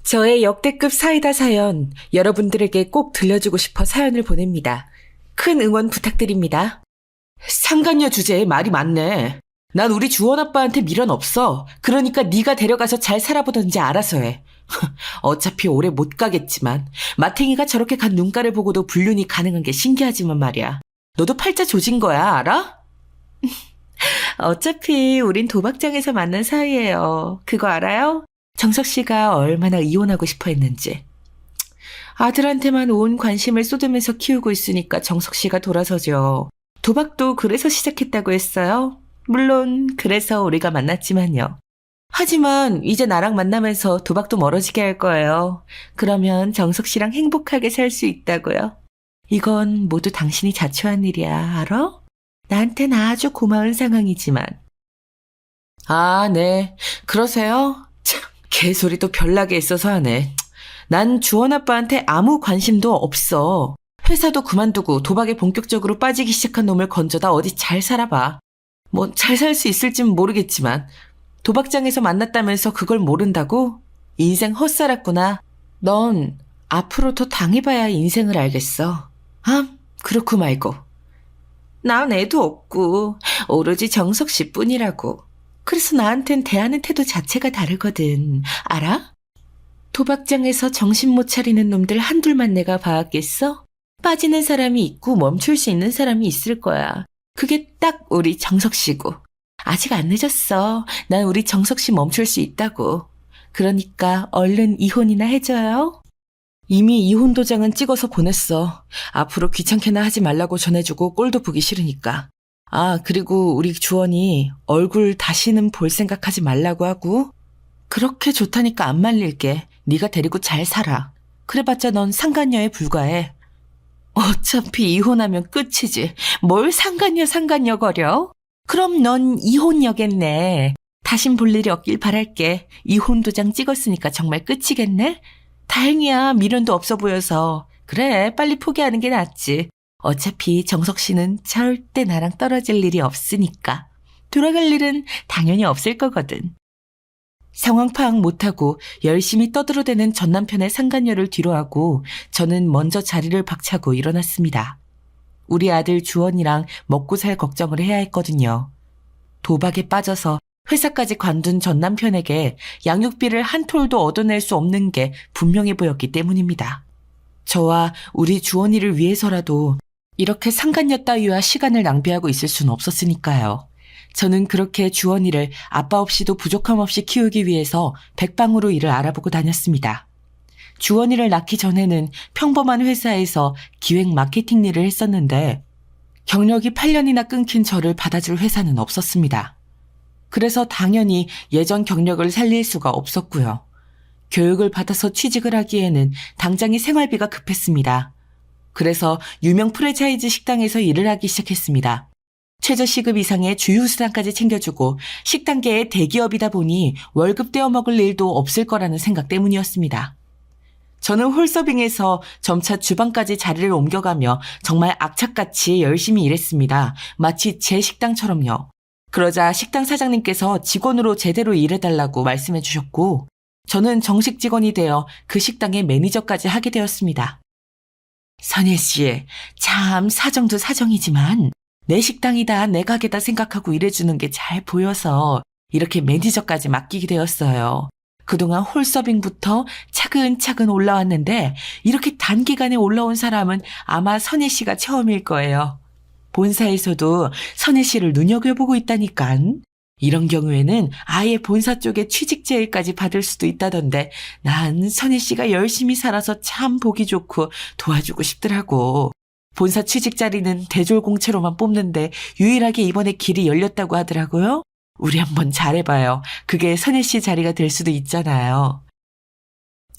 저의 역대급 사이다 사연, 여러분들에게 꼭 들려주고 싶어 사연을 보냅니다. 큰 응원 부탁드립니다. 상간녀 주제에 말이 많네. 난 우리 주원 아빠한테 미련 없어. 그러니까 네가 데려가서 잘 살아보던지 알아서 해. 어차피 오래 못 가겠지만 마탱이가 저렇게 간 눈가를 보고도 불륜이 가능한 게 신기하지만 말이야. 너도 팔자 조진 거야, 알아? 어차피 우린 도박장에서 만난 사이예요. 그거 알아요? 정석 씨가 얼마나 이혼하고 싶어 했는지. 아들한테만 온 관심을 쏟으면서 키우고 있으니까 정석 씨가 돌아서죠. 도박도 그래서 시작했다고 했어요. 물론 그래서 우리가 만났지만요. 하지만 이제 나랑 만나면서 도박도 멀어지게 할 거예요. 그러면 정석 씨랑 행복하게 살 수 있다고요. 이건 모두 당신이 자초한 일이야, 알아? 나한텐 아주 고마운 상황이지만. 아, 네. 그러세요? 참, 개소리도 별나게 있어서 하네. 난 주원 아빠한테 아무 관심도 없어. 회사도 그만두고 도박에 본격적으로 빠지기 시작한 놈을 건져다 어디 잘 살아봐. 뭐 잘 살 수 있을진 모르겠지만 도박장에서 만났다면서 그걸 모른다고? 인생 헛살았구나. 넌 앞으로 더 당해봐야 인생을 알겠어. 아, 그렇고 말고. 난 애도 없고 오로지 정석 씨뿐이라고. 그래서 나한텐 대하는 태도 자체가 다르거든. 알아? 도박장에서 정신 못 차리는 놈들 한둘만 내가 봐왔겠어? 빠지는 사람이 있고 멈출 수 있는 사람이 있을 거야. 그게 딱 우리 정석 씨고. 아직 안 늦었어. 난 우리 정석 씨 멈출 수 있다고. 그러니까 얼른 이혼이나 해줘요. 이미 이혼 도장은 찍어서 보냈어. 앞으로 귀찮게나 하지 말라고 전해주고 꼴도 보기 싫으니까. 아, 그리고 우리 주원이 얼굴 다시는 볼 생각하지 말라고 하고. 그렇게 좋다니까 안 말릴게. 네가 데리고 잘 살아. 그래봤자 넌 상간녀에 불과해. 어차피 이혼하면 끝이지. 뭘 상간녀 거려? 그럼 넌 이혼녀겠네. 다신 볼 일이 없길 바랄게. 이혼 도장 찍었으니까 정말 끝이겠네? 다행이야. 미련도 없어 보여서. 그래, 빨리 포기하는 게 낫지. 어차피 정석 씨는 절대 나랑 떨어질 일이 없으니까. 돌아갈 일은 당연히 없을 거거든. 상황 파악 못하고 열심히 떠들어대는 전 남편의 상간녀를 뒤로하고 저는 먼저 자리를 박차고 일어났습니다. 우리 아들 주원이랑 먹고 살 걱정을 해야 했거든요. 도박에 빠져서 회사까지 관둔 전 남편에게 양육비를 한 톨도 얻어낼 수 없는 게 분명해 보였기 때문입니다. 저와 우리 주원이를 위해서라도 이렇게 상간녀 따위와 시간을 낭비하고 있을 순 없었으니까요. 저는 그렇게 주원이를 아빠 없이도 부족함 없이 키우기 위해서 백방으로 일을 알아보고 다녔습니다. 주원이를 낳기 전에는 평범한 회사에서 기획 마케팅 일을 했었는데 경력이 8년이나 끊긴 저를 받아줄 회사는 없었습니다. 그래서 당연히 예전 경력을 살릴 수가 없었고요. 교육을 받아서 취직을 하기에는 당장의 생활비가 급했습니다. 그래서 유명 프랜차이즈 식당에서 일을 하기 시작했습니다. 최저시급 이상의 주휴수당까지 챙겨주고 식당계의 대기업이다 보니 월급 떼어 먹을 일도 없을 거라는 생각 때문이었습니다. 저는 홀서빙에서 점차 주방까지 자리를 옮겨가며 정말 악착같이 열심히 일했습니다. 마치 제 식당처럼요. 그러자 식당 사장님께서 직원으로 제대로 일해달라고 말씀해 주셨고 저는 정식 직원이 되어 그 식당의 매니저까지 하게 되었습니다. 선혜 씨, 참 사정도 사정이지만 내 식당이다, 내 가게다 생각하고 일해주는 게 잘 보여서 이렇게 매니저까지 맡기게 되었어요. 그동안 홀서빙부터 차근차근 올라왔는데 이렇게 단기간에 올라온 사람은 아마 선혜 씨가 처음일 거예요. 본사에서도 선혜 씨를 눈여겨보고 있다니깐. 이런 경우에는 아예 본사 쪽에 취직 제의까지 받을 수도 있다던데 난 선혜 씨가 열심히 살아서 참 보기 좋고 도와주고 싶더라고. 본사 취직 자리는 대졸공채로만 뽑는데 유일하게 이번에 길이 열렸다고 하더라고요. 우리 한번 잘해봐요. 그게 선혜 씨 자리가 될 수도 있잖아요.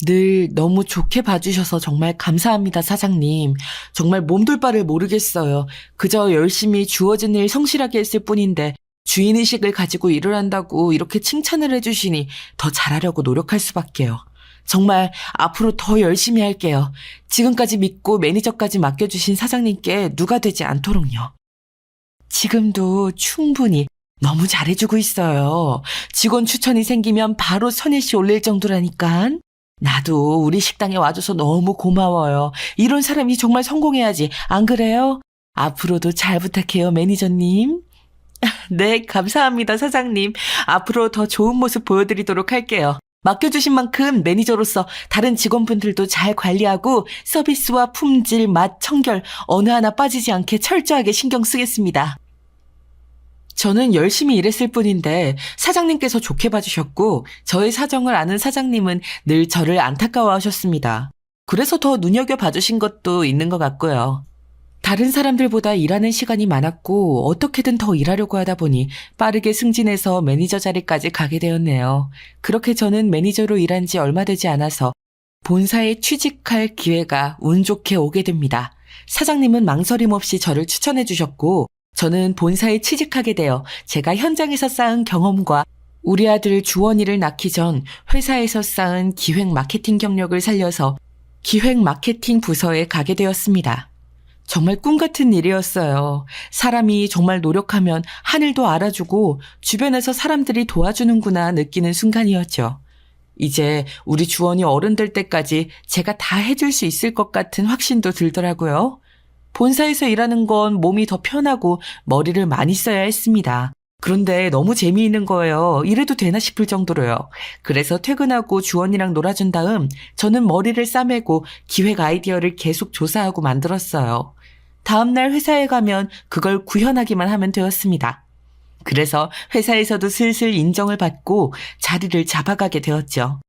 늘 너무 좋게 봐주셔서 정말 감사합니다, 사장님. 정말 몸둘 바를 모르겠어요. 그저 열심히 주어진 일 성실하게 했을 뿐인데 주인의식을 가지고 일을 한다고 이렇게 칭찬을 해주시니 더 잘하려고 노력할 수밖에요. 정말 앞으로 더 열심히 할게요. 지금까지 믿고 매니저까지 맡겨주신 사장님께 누가 되지 않도록요. 지금도 충분히 너무 잘해주고 있어요. 직원 추천이 생기면 바로 선혜 씨 올릴 정도라니까. 나도 우리 식당에 와줘서 너무 고마워요. 이런 사람이 정말 성공해야지. 안 그래요? 앞으로도 잘 부탁해요, 매니저님. 네, 감사합니다, 사장님. 앞으로 더 좋은 모습 보여드리도록 할게요. 맡겨주신 만큼 매니저로서 다른 직원분들도 잘 관리하고 서비스와 품질, 맛, 청결 어느 하나 빠지지 않게 철저하게 신경 쓰겠습니다. 저는 열심히 일했을 뿐인데 사장님께서 좋게 봐주셨고 저의 사정을 아는 사장님은 늘 저를 안타까워하셨습니다. 그래서 더 눈여겨봐주신 것도 있는 것 같고요. 다른 사람들보다 일하는 시간이 많았고 어떻게든 더 일하려고 하다 보니 빠르게 승진해서 매니저 자리까지 가게 되었네요. 그렇게 저는 매니저로 일한 지 얼마 되지 않아서 본사에 취직할 기회가 운 좋게 오게 됩니다. 사장님은 망설임 없이 저를 추천해 주셨고 저는 본사에 취직하게 되어 제가 현장에서 쌓은 경험과 우리 아들 주원이를 낳기 전 회사에서 쌓은 기획 마케팅 경력을 살려서 기획 마케팅 부서에 가게 되었습니다. 정말 꿈 같은 일이었어요. 사람이 정말 노력하면 하늘도 알아주고 주변에서 사람들이 도와주는구나 느끼는 순간이었죠. 이제 우리 주원이 어른 될 때까지 제가 다 해줄 수 있을 것 같은 확신도 들더라고요. 본사에서 일하는 건 몸이 더 편하고 머리를 많이 써야 했습니다. 그런데 너무 재미있는 거예요. 이래도 되나 싶을 정도로요. 그래서 퇴근하고 주원이랑 놀아준 다음 저는 머리를 싸매고 기획 아이디어를 계속 조사하고 만들었어요. 다음날 회사에 가면 그걸 구현하기만 하면 되었습니다. 그래서 회사에서도 슬슬 인정을 받고 자리를 잡아가게 되었죠.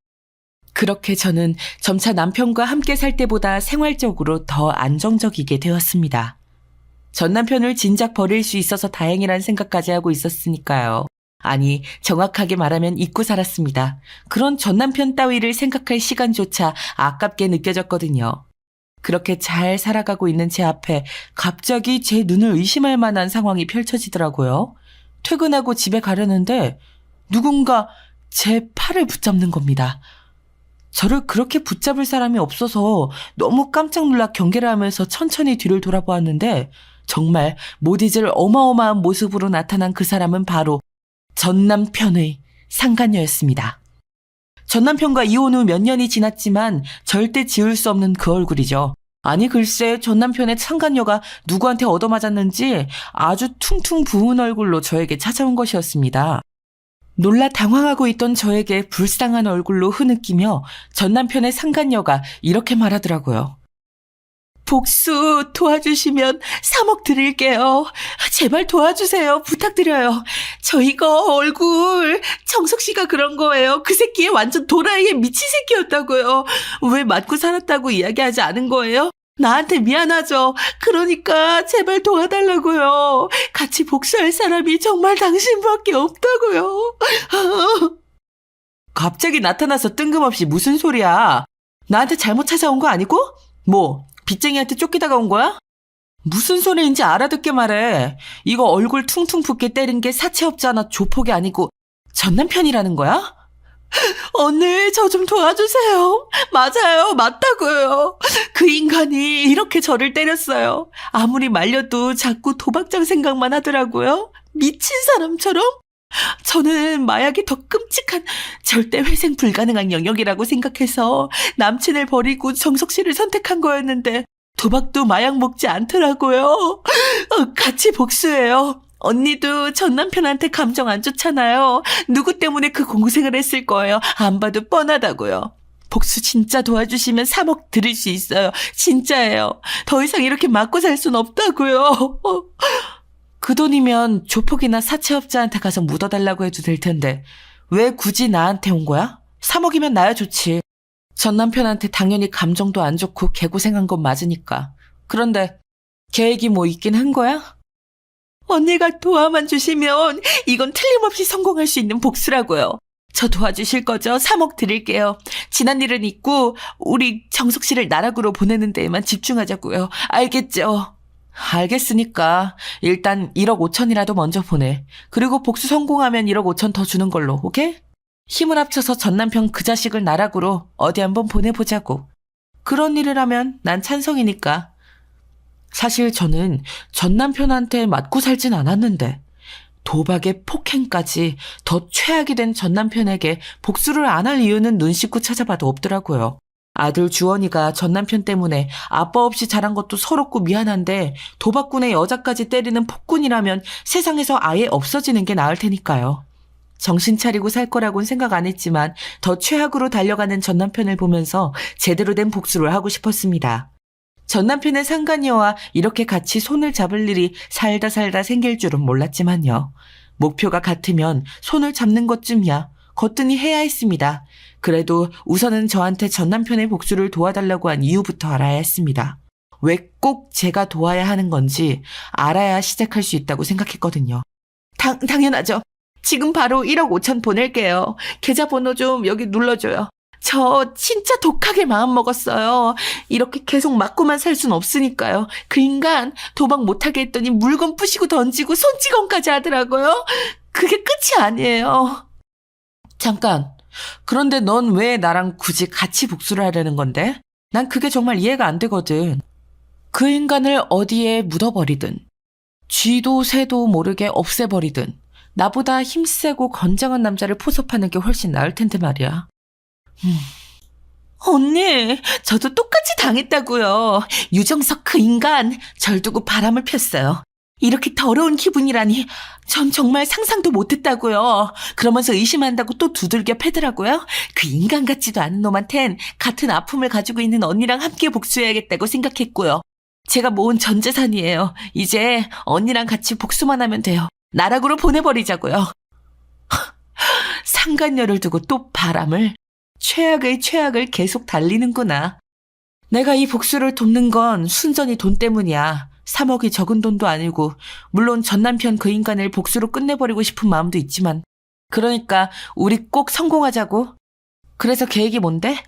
그렇게 저는 점차 남편과 함께 살 때보다 생활적으로 더 안정적이게 되었습니다. 전 남편을 진작 버릴 수 있어서 다행이란 생각까지 하고 있었으니까요. 아니, 정확하게 말하면 잊고 살았습니다. 그런 전 남편 따위를 생각할 시간조차 아깝게 느껴졌거든요. 그렇게 잘 살아가고 있는 제 앞에 갑자기 제 눈을 의심할 만한 상황이 펼쳐지더라고요. 퇴근하고 집에 가려는데 누군가 제 팔을 붙잡는 겁니다. 저를 그렇게 붙잡을 사람이 없어서 너무 깜짝 놀라 경계를 하면서 천천히 뒤를 돌아보았는데 정말 못 잊을 어마어마한 모습으로 나타난 그 사람은 바로 전 남편의 상간녀였습니다. 전 남편과 이혼 후 몇 년이 지났지만 절대 지울 수 없는 그 얼굴이죠. 아니 글쎄 전 남편의 상간녀가 누구한테 얻어맞았는지 아주 퉁퉁 부은 얼굴로 저에게 찾아온 것이었습니다. 놀라 당황하고 있던 저에게 불쌍한 얼굴로 흐느끼며 전 남편의 상간녀가 이렇게 말하더라고요. 복수 도와주시면 3억 드릴게요. 제발 도와주세요. 부탁드려요. 저 이거 얼굴 정석 씨가 그런 거예요. 그 새끼 완전 도라이에 미친 새끼였다고요. 왜 맞고 살았다고 이야기하지 않은 거예요? 나한테 미안하죠. 그러니까 제발 도와달라고요. 같이 복수할 사람이 정말 당신밖에 없다고요. 갑자기 나타나서 뜬금없이 무슨 소리야. 나한테 잘못 찾아온 거 아니고? 뭐 빚쟁이한테 쫓기다가 온 거야? 무슨 소리인지 알아듣게 말해. 이거 얼굴 퉁퉁 붓게 때린 게 사채업자나 조폭이 아니고 전 남편이라는 거야? 언니 저 좀 도와주세요. 맞아요. 맞다고요. 그 인간이 이렇게 저를 때렸어요. 아무리 말려도 자꾸 도박장 생각만 하더라고요. 미친 사람처럼. 저는 마약이 더 끔찍한 절대 회생 불가능한 영역이라고 생각해서 남친을 버리고 정석 씨를 선택한 거였는데 도박도 마약 먹지 않더라고요. 같이 복수해요. 언니도 전 남편한테 감정 안 좋잖아요. 누구 때문에 그 공생을 했을 거예요. 안 봐도 뻔하다고요. 복수 진짜 도와주시면 3억 드릴 수 있어요. 진짜예요. 더 이상 이렇게 맞고 살 순 없다고요. 그 돈이면 조폭이나 사채업자한테 가서 묻어달라고 해도 될 텐데 왜 굳이 나한테 온 거야? 3억이면 나야 좋지. 전 남편한테 당연히 감정도 안 좋고 개고생한 건 맞으니까. 그런데 계획이 뭐 있긴 한 거야? 언니가 도와만 주시면 이건 틀림없이 성공할 수 있는 복수라고요. 저 도와주실 거죠? 3억 드릴게요. 지난 일은 잊고 우리 정석 씨를 나락으로 보내는 데에만 집중하자고요. 알겠죠? 알겠으니까 일단 1억 5천이라도 먼저 보내. 그리고 복수 성공하면 1억 5천 더 주는 걸로, 오케이? 힘을 합쳐서 전 남편 그 자식을 나락으로 어디 한번 보내보자고. 그런 일을 하면 난 찬성이니까. 사실 저는 전 남편한테 맞고 살진 않았는데 도박에 폭행까지 더 최악이 된 전남편에게 복수를 안 할 이유는 눈 씻고 찾아봐도 없더라고요. 아들 주원이가 전남편 때문에 아빠 없이 자란 것도 서럽고 미안한데 도박꾼의 여자까지 때리는 폭군이라면 세상에서 아예 없어지는 게 나을 테니까요. 정신 차리고 살 거라고는 생각 안 했지만 더 최악으로 달려가는 전남편을 보면서 제대로 된 복수를 하고 싶었습니다. 전남편의 상간녀와 이렇게 같이 손을 잡을 일이 살다 생길 줄은 몰랐지만요. 목표가 같으면 손을 잡는 것쯤이야 거뜬히 해야 했습니다. 그래도 우선은 저한테 전남편의 복수를 도와달라고 한 이유부터 알아야 했습니다. 왜 꼭 제가 도와야 하는 건지 알아야 시작할 수 있다고 생각했거든요. 당연하죠. 지금 바로 1억 5천 보낼게요. 계좌번호 좀 여기 눌러줘요. 저 진짜 독하게 마음먹었어요. 이렇게 계속 맞고만 살 순 없으니까요. 그 인간 도박 못하게 했더니 물건 부시고 던지고 손찌검까지 하더라고요. 그게 끝이 아니에요. 잠깐. 그런데 넌 왜 나랑 굳이 같이 복수를 하려는 건데? 난 그게 정말 이해가 안 되거든. 그 인간을 어디에 묻어버리든 쥐도 새도 모르게 없애버리든 나보다 힘세고 건장한 남자를 포섭하는 게 훨씬 나을 텐데 말이야. 언니, 저도 똑같이 당했다고요. 유정석 그 인간 절 두고 바람을 폈어요. 이렇게 더러운 기분이라니 전 정말 상상도 못했다고요. 그러면서 의심한다고 또 두들겨 패더라고요. 그 인간 같지도 않은 놈한텐 같은 아픔을 가지고 있는 언니랑 함께 복수해야겠다고 생각했고요. 제가 모은 전 재산이에요. 이제 언니랑 같이 복수만 하면 돼요. 나락으로 보내버리자고요. 상간녀를 두고 또 바람을. 최악의 최악을 계속 달리는구나. 내가 이 복수를 돕는 건 순전히 돈 때문이야. 3억이 적은 돈도 아니고 물론 전남편 그 인간을 복수로 끝내버리고 싶은 마음도 있지만 그러니까 우리 꼭 성공하자고. 그래서 계획이 뭔데?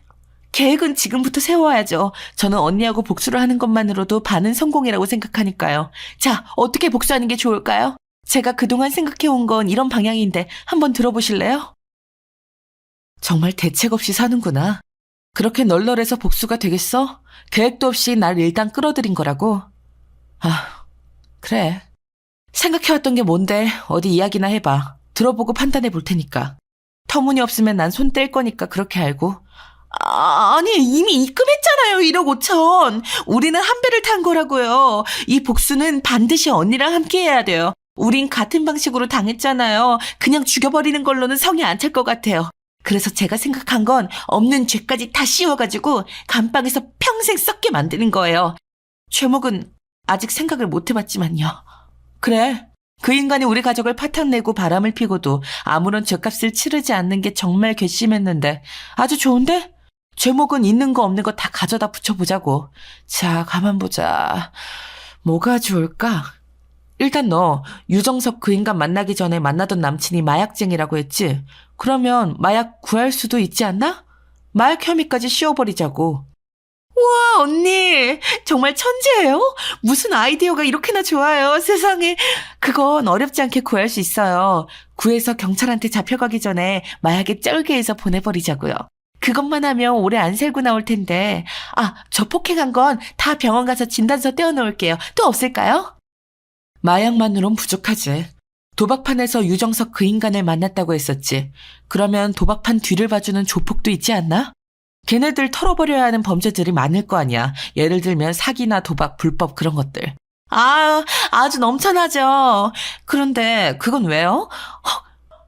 계획은 지금부터 세워야죠. 저는 언니하고 복수를 하는 것만으로도 반은 성공이라고 생각하니까요. 자, 어떻게 복수하는 게 좋을까요? 제가 그동안 생각해온 건 이런 방향인데 한번 들어보실래요? 정말 대책 없이 사는구나. 그렇게 널널해서 복수가 되겠어? 계획도 없이 날 일단 끌어들인 거라고? 아, 그래. 생각해왔던 게 뭔데 어디 이야기나 해봐. 들어보고 판단해 볼 테니까. 터무니없으면 난 손 뗄 거니까 그렇게 알고. 아니 이미 입금했잖아요. 1억 5천. 우리는 한 배를 탄 거라고요. 이 복수는 반드시 언니랑 함께 해야 돼요. 우린 같은 방식으로 당했잖아요. 그냥 죽여버리는 걸로는 성이 안 찰 것 같아요. 그래서 제가 생각한 건 없는 죄까지 다 씌워가지고 감방에서 평생 썩게 만드는 거예요. 최목은 아직 생각을 못 해봤지만요. 그래. 그 인간이 우리 가족을 파탄내고 바람을 피고도 아무런 죗값을 치르지 않는 게 정말 괘씸했는데 아주 좋은데? 제목은 있는 거 없는 거 다 가져다 붙여보자고. 자, 가만 보자. 뭐가 좋을까? 일단 너 유정석 그 인간 만나기 전에 만나던 남친이 마약쟁이라고 했지? 그러면 마약 구할 수도 있지 않나? 마약 혐의까지 씌워버리자고. 우와, 언니 정말 천재예요? 무슨 아이디어가 이렇게나 좋아요. 세상에. 그건 어렵지 않게 구할 수 있어요. 구해서 경찰한테 잡혀가기 전에 마약에 쩔게해서 보내버리자고요. 그것만 하면 오래 안 살고 나올 텐데. 아, 저 폭행한 건 다 병원 가서 진단서 떼어놓을게요. 또 없을까요? 마약만으론 부족하지. 도박판에서 유정석 그 인간을 만났다고 했었지. 그러면 도박판 뒤를 봐주는 조폭도 있지 않나? 걔네들 털어버려야 하는 범죄들이 많을 거 아니야. 예를 들면 사기나 도박, 불법 그런 것들. 아주 넘쳐나죠. 그런데 그건 왜요?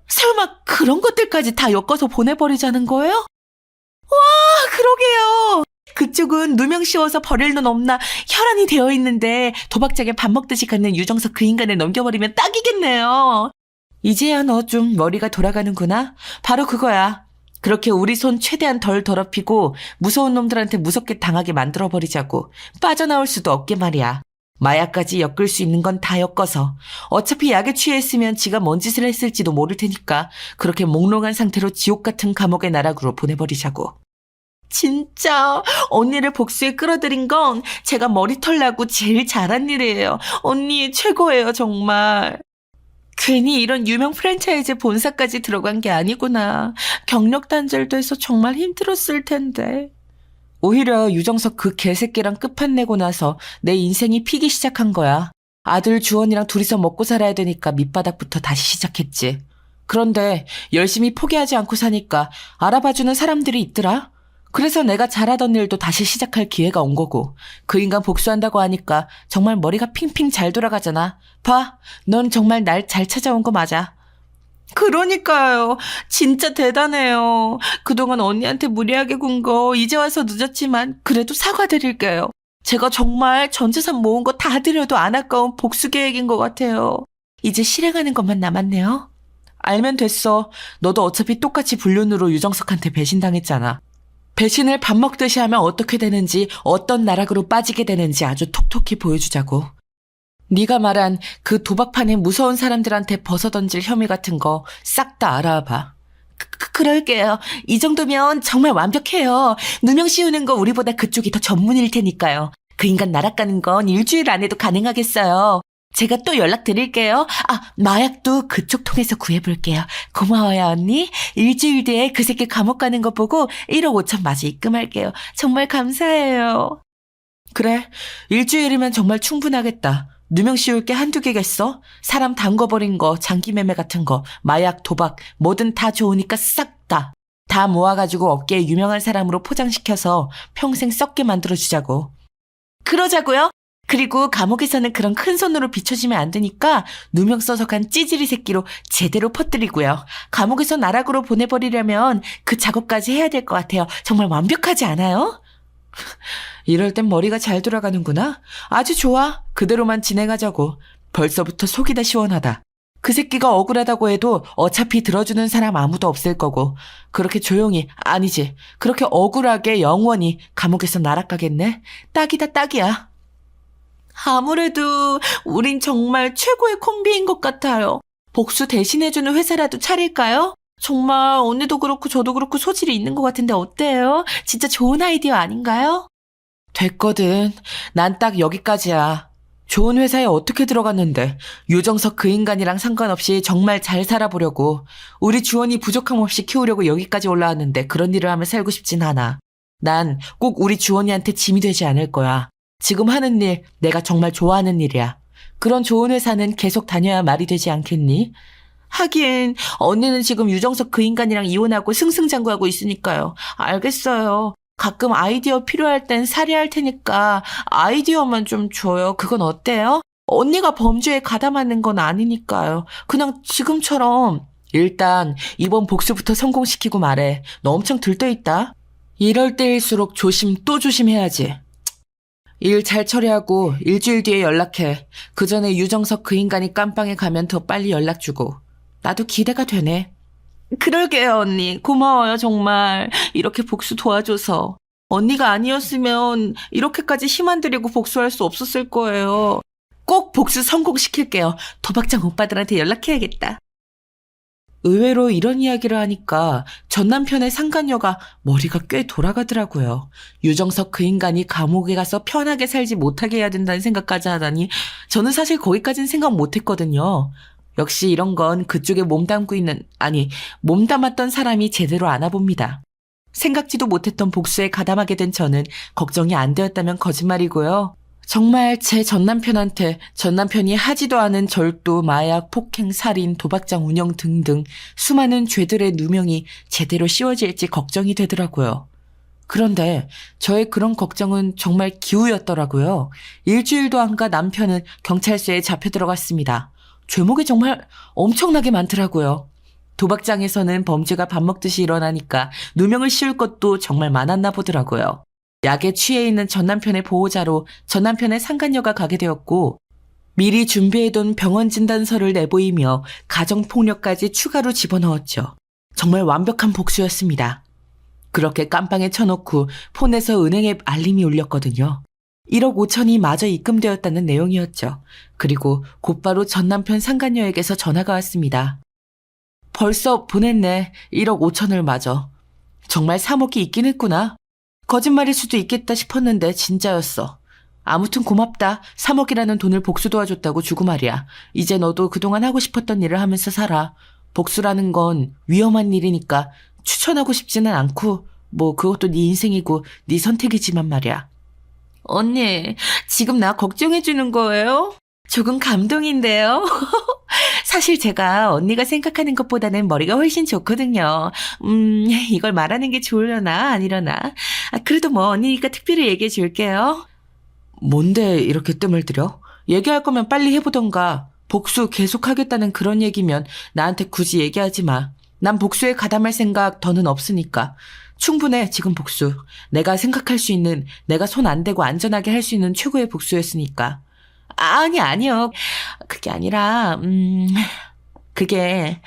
설마 그런 것들까지 다 엮어서 보내버리자는 거예요? 와, 그러게요. 그쪽은 누명 씌워서 버릴 놈 없나 혈안이 되어 있는데 도박장에 밥 먹듯이 갖는 유정석 그 인간을 넘겨버리면 딱이겠네요. 이제야 너 좀 머리가 돌아가는구나. 바로 그거야. 그렇게 우리 손 최대한 덜 더럽히고 무서운 놈들한테 무섭게 당하게 만들어버리자고. 빠져나올 수도 없게 말이야. 마약까지 엮을 수 있는 건 다 엮어서. 어차피 약에 취했으면 지가 뭔 짓을 했을지도 모를 테니까 그렇게 몽롱한 상태로 지옥 같은 감옥의 나락으로 보내버리자고. 진짜 언니를 복수에 끌어들인 건 제가 머리털 나고 제일 잘한 일이에요. 언니 최고예요 정말. 괜히 이런 유명 프랜차이즈 본사까지 들어간 게 아니구나. 경력 단절도 해서 정말 힘들었을 텐데. 오히려 유정석 그 개새끼랑 끝판내고 나서 내 인생이 피기 시작한 거야. 아들 주원이랑 둘이서 먹고 살아야 되니까 밑바닥부터 다시 시작했지. 그런데 열심히 포기하지 않고 사니까 알아봐주는 사람들이 있더라. 그래서 내가 잘하던 일도 다시 시작할 기회가 온 거고, 그 인간 복수한다고 하니까 정말 머리가 핑핑 잘 돌아가잖아. 봐, 넌 정말 날 잘 찾아온 거 맞아. 그러니까요. 진짜 대단해요. 그동안 언니한테 무리하게 군 거 이제 와서 늦었지만 그래도 사과드릴게요. 제가 정말 전 재산 모은 거 다 드려도 안 아까운 복수 계획인 것 같아요. 이제 실행하는 것만 남았네요. 알면 됐어. 너도 어차피 똑같이 불륜으로 유정석한테 배신당했잖아. 배신을 밥 먹듯이 하면 어떻게 되는지, 어떤 나락으로 빠지게 되는지 아주 톡톡히 보여주자고. 네가 말한 그 도박판에 무서운 사람들한테 벗어던질 혐의 같은 거 싹 다 알아봐. 그럴게요. 이 정도면 정말 완벽해요. 누명 씌우는 거 우리보다 그쪽이 더 전문일 테니까요. 그 인간 날아가는 건 일주일 안에도 가능하겠어요. 제가 또 연락드릴게요. 마약도 그쪽 통해서 구해볼게요. 고마워요, 언니. 일주일 뒤에 그 새끼 감옥 가는 거 보고 1억 5천 마저 입금할게요. 정말 감사해요. 그래, 일주일이면 정말 충분하겠다. 누명 씌울 게 한두 개겠어? 사람 담궈버린 거, 장기매매 같은 거, 마약, 도박, 뭐든 다 좋으니까 싹 다. 다 모아가지고 업계에 유명한 사람으로 포장시켜서 평생 썩게 만들어주자고. 그러자고요? 그리고 감옥에서는 그런 큰 손으로 비춰지면 안 되니까 누명 써서 간 찌질이 새끼로 제대로 퍼뜨리고요. 감옥에서 나락으로 보내버리려면 그 작업까지 해야 될 것 같아요. 정말 완벽하지 않아요? 이럴 땐 머리가 잘 돌아가는구나. 아주 좋아. 그대로만 진행하자고. 벌써부터 속이 다 시원하다. 그 새끼가 억울하다고 해도 어차피 들어주는 사람 아무도 없을 거고, 그렇게 조용히, 아니지, 그렇게 억울하게 영원히 감옥에서 날아가겠네. 딱이다, 딱이야. 아무래도 우린 정말 최고의 콤비인 것 같아요. 복수 대신해주는 회사라도 차릴까요? 정말 언니도 그렇고 저도 그렇고 소질이 있는 것 같은데 어때요? 진짜 좋은 아이디어 아닌가요? 됐거든. 난 딱 여기까지야. 좋은 회사에 어떻게 들어갔는데 유정석 그 인간이랑 상관없이 정말 잘 살아보려고, 우리 주원이 부족함 없이 키우려고 여기까지 올라왔는데 그런 일을 하며 살고 싶진 않아. 난 꼭 우리 주원이한테 짐이 되지 않을 거야. 지금 하는 일 내가 정말 좋아하는 일이야. 그런 좋은 회사는 계속 다녀야 말이 되지 않겠니? 하긴 언니는 지금 유정석 그 인간이랑 이혼하고 승승장구하고 있으니까요. 알겠어요. 가끔 아이디어 필요할 땐 살해할 테니까 아이디어만 좀 줘요. 그건 어때요? 언니가 범죄에 가담하는 건 아니니까요. 그냥 지금처럼. 일단 이번 복수부터 성공시키고 말해. 너 엄청 들떠있다. 이럴 때일수록 조심 또 조심해야지. 일 잘 처리하고 일주일 뒤에 연락해. 그 전에 유정석 그 인간이 깜빵에 가면 더 빨리 연락 주고. 나도 기대가 되네. 그러게요, 언니. 고마워요, 정말. 이렇게 복수 도와줘서. 언니가 아니었으면 이렇게까지 힘 안 들이고 복수할 수 없었을 거예요. 꼭 복수 성공시킬게요. 도박장 오빠들한테 연락해야겠다. 의외로 이런 이야기를 하니까 전 남편의 상간녀가 머리가 꽤 돌아가더라고요. 유정석 그 인간이 감옥에 가서 편하게 살지 못하게 해야 된다는 생각까지 하다니 저는 사실 거기까지는 생각 못했거든요. 역시 이런 건 그쪽에 몸담았던 사람이 제대로 아나봅니다. 생각지도 못했던 복수에 가담하게 된 저는 걱정이 안 되었다면 거짓말이고요. 정말 제 전남편한테 전남편이 하지도 않은 절도, 마약, 폭행, 살인, 도박장 운영 등등 수많은 죄들의 누명이 제대로 씌워질지 걱정이 되더라고요. 그런데 저의 그런 걱정은 정말 기우였더라고요. 일주일도 안 가 남편은 경찰서에 잡혀 들어갔습니다. 죄목이 정말 엄청나게 많더라고요. 도박장에서는 범죄가 밥 먹듯이 일어나니까 누명을 씌울 것도 정말 많았나 보더라고요. 약에 취해 있는 전 남편의 보호자로 전 남편의 상간녀가 가게 되었고, 미리 준비해둔 병원 진단서를 내보이며 가정폭력까지 추가로 집어넣었죠. 정말 완벽한 복수였습니다. 그렇게 깜빵에 쳐놓고 폰에서 은행에 알림이 울렸거든요. 1억 5천이 마저 입금되었다는 내용이었죠. 그리고 곧바로 전 남편 상간녀에게서 전화가 왔습니다. 벌써 보냈네. 1억 5천을 마저. 정말 3억이 있긴 했구나. 거짓말일 수도 있겠다 싶었는데 진짜였어. 아무튼 고맙다. 3억이라는 돈을 복수 도와줬다고 주고 말이야. 이제 너도 그동안 하고 싶었던 일을 하면서 살아. 복수라는 건 위험한 일이니까 추천하고 싶지는 않고, 그것도 네 인생이고 네 선택이지만 말이야. 언니, 지금 나 걱정해주는 거예요? 조금 감동인데요. 사실 제가 언니가 생각하는 것보다는 머리가 훨씬 좋거든요. 이걸 말하는 게 좋으려나 아니려나. 그래도 뭐 언니니까 특별히 얘기해 줄게요. 뭔데 이렇게 뜸을 들여? 얘기할 거면 빨리 해보던가. 복수 계속하겠다는 그런 얘기면 나한테 굳이 얘기하지 마. 난 복수에 가담할 생각 더는 없으니까. 충분해, 지금 복수. 내가 생각할 수 있는, 내가 손 안 대고 안전하게 할 수 있는 최고의 복수였으니까. 아니요. 그게 아니라, 그게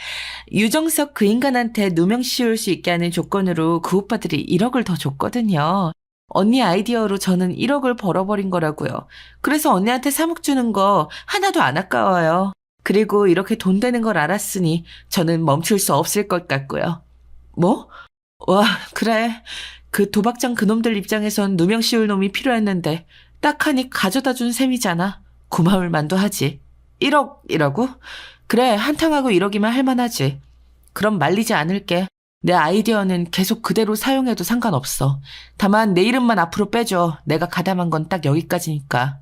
유정석 그 인간한테 누명 씌울 수 있게 하는 조건으로 그 오빠들이 1억을 더 줬거든요. 언니 아이디어로 저는 1억을 벌어버린 거라고요. 그래서 언니한테 3억 주는 거 하나도 안 아까워요. 그리고 이렇게 돈 되는 걸 알았으니 저는 멈출 수 없을 것 같고요. 뭐? 와, 그래. 그 도박장 그놈들 입장에선 누명 씌울 놈이 필요했는데 딱 하니 가져다 준 셈이잖아. 고마울 만도 하지. 1억이라고? 그래, 한탕하고 1억이면 할만하지. 그럼 말리지 않을게. 내 아이디어는 계속 그대로 사용해도 상관없어. 다만 내 이름만 앞으로 빼줘. 내가 가담한 건 딱 여기까지니까.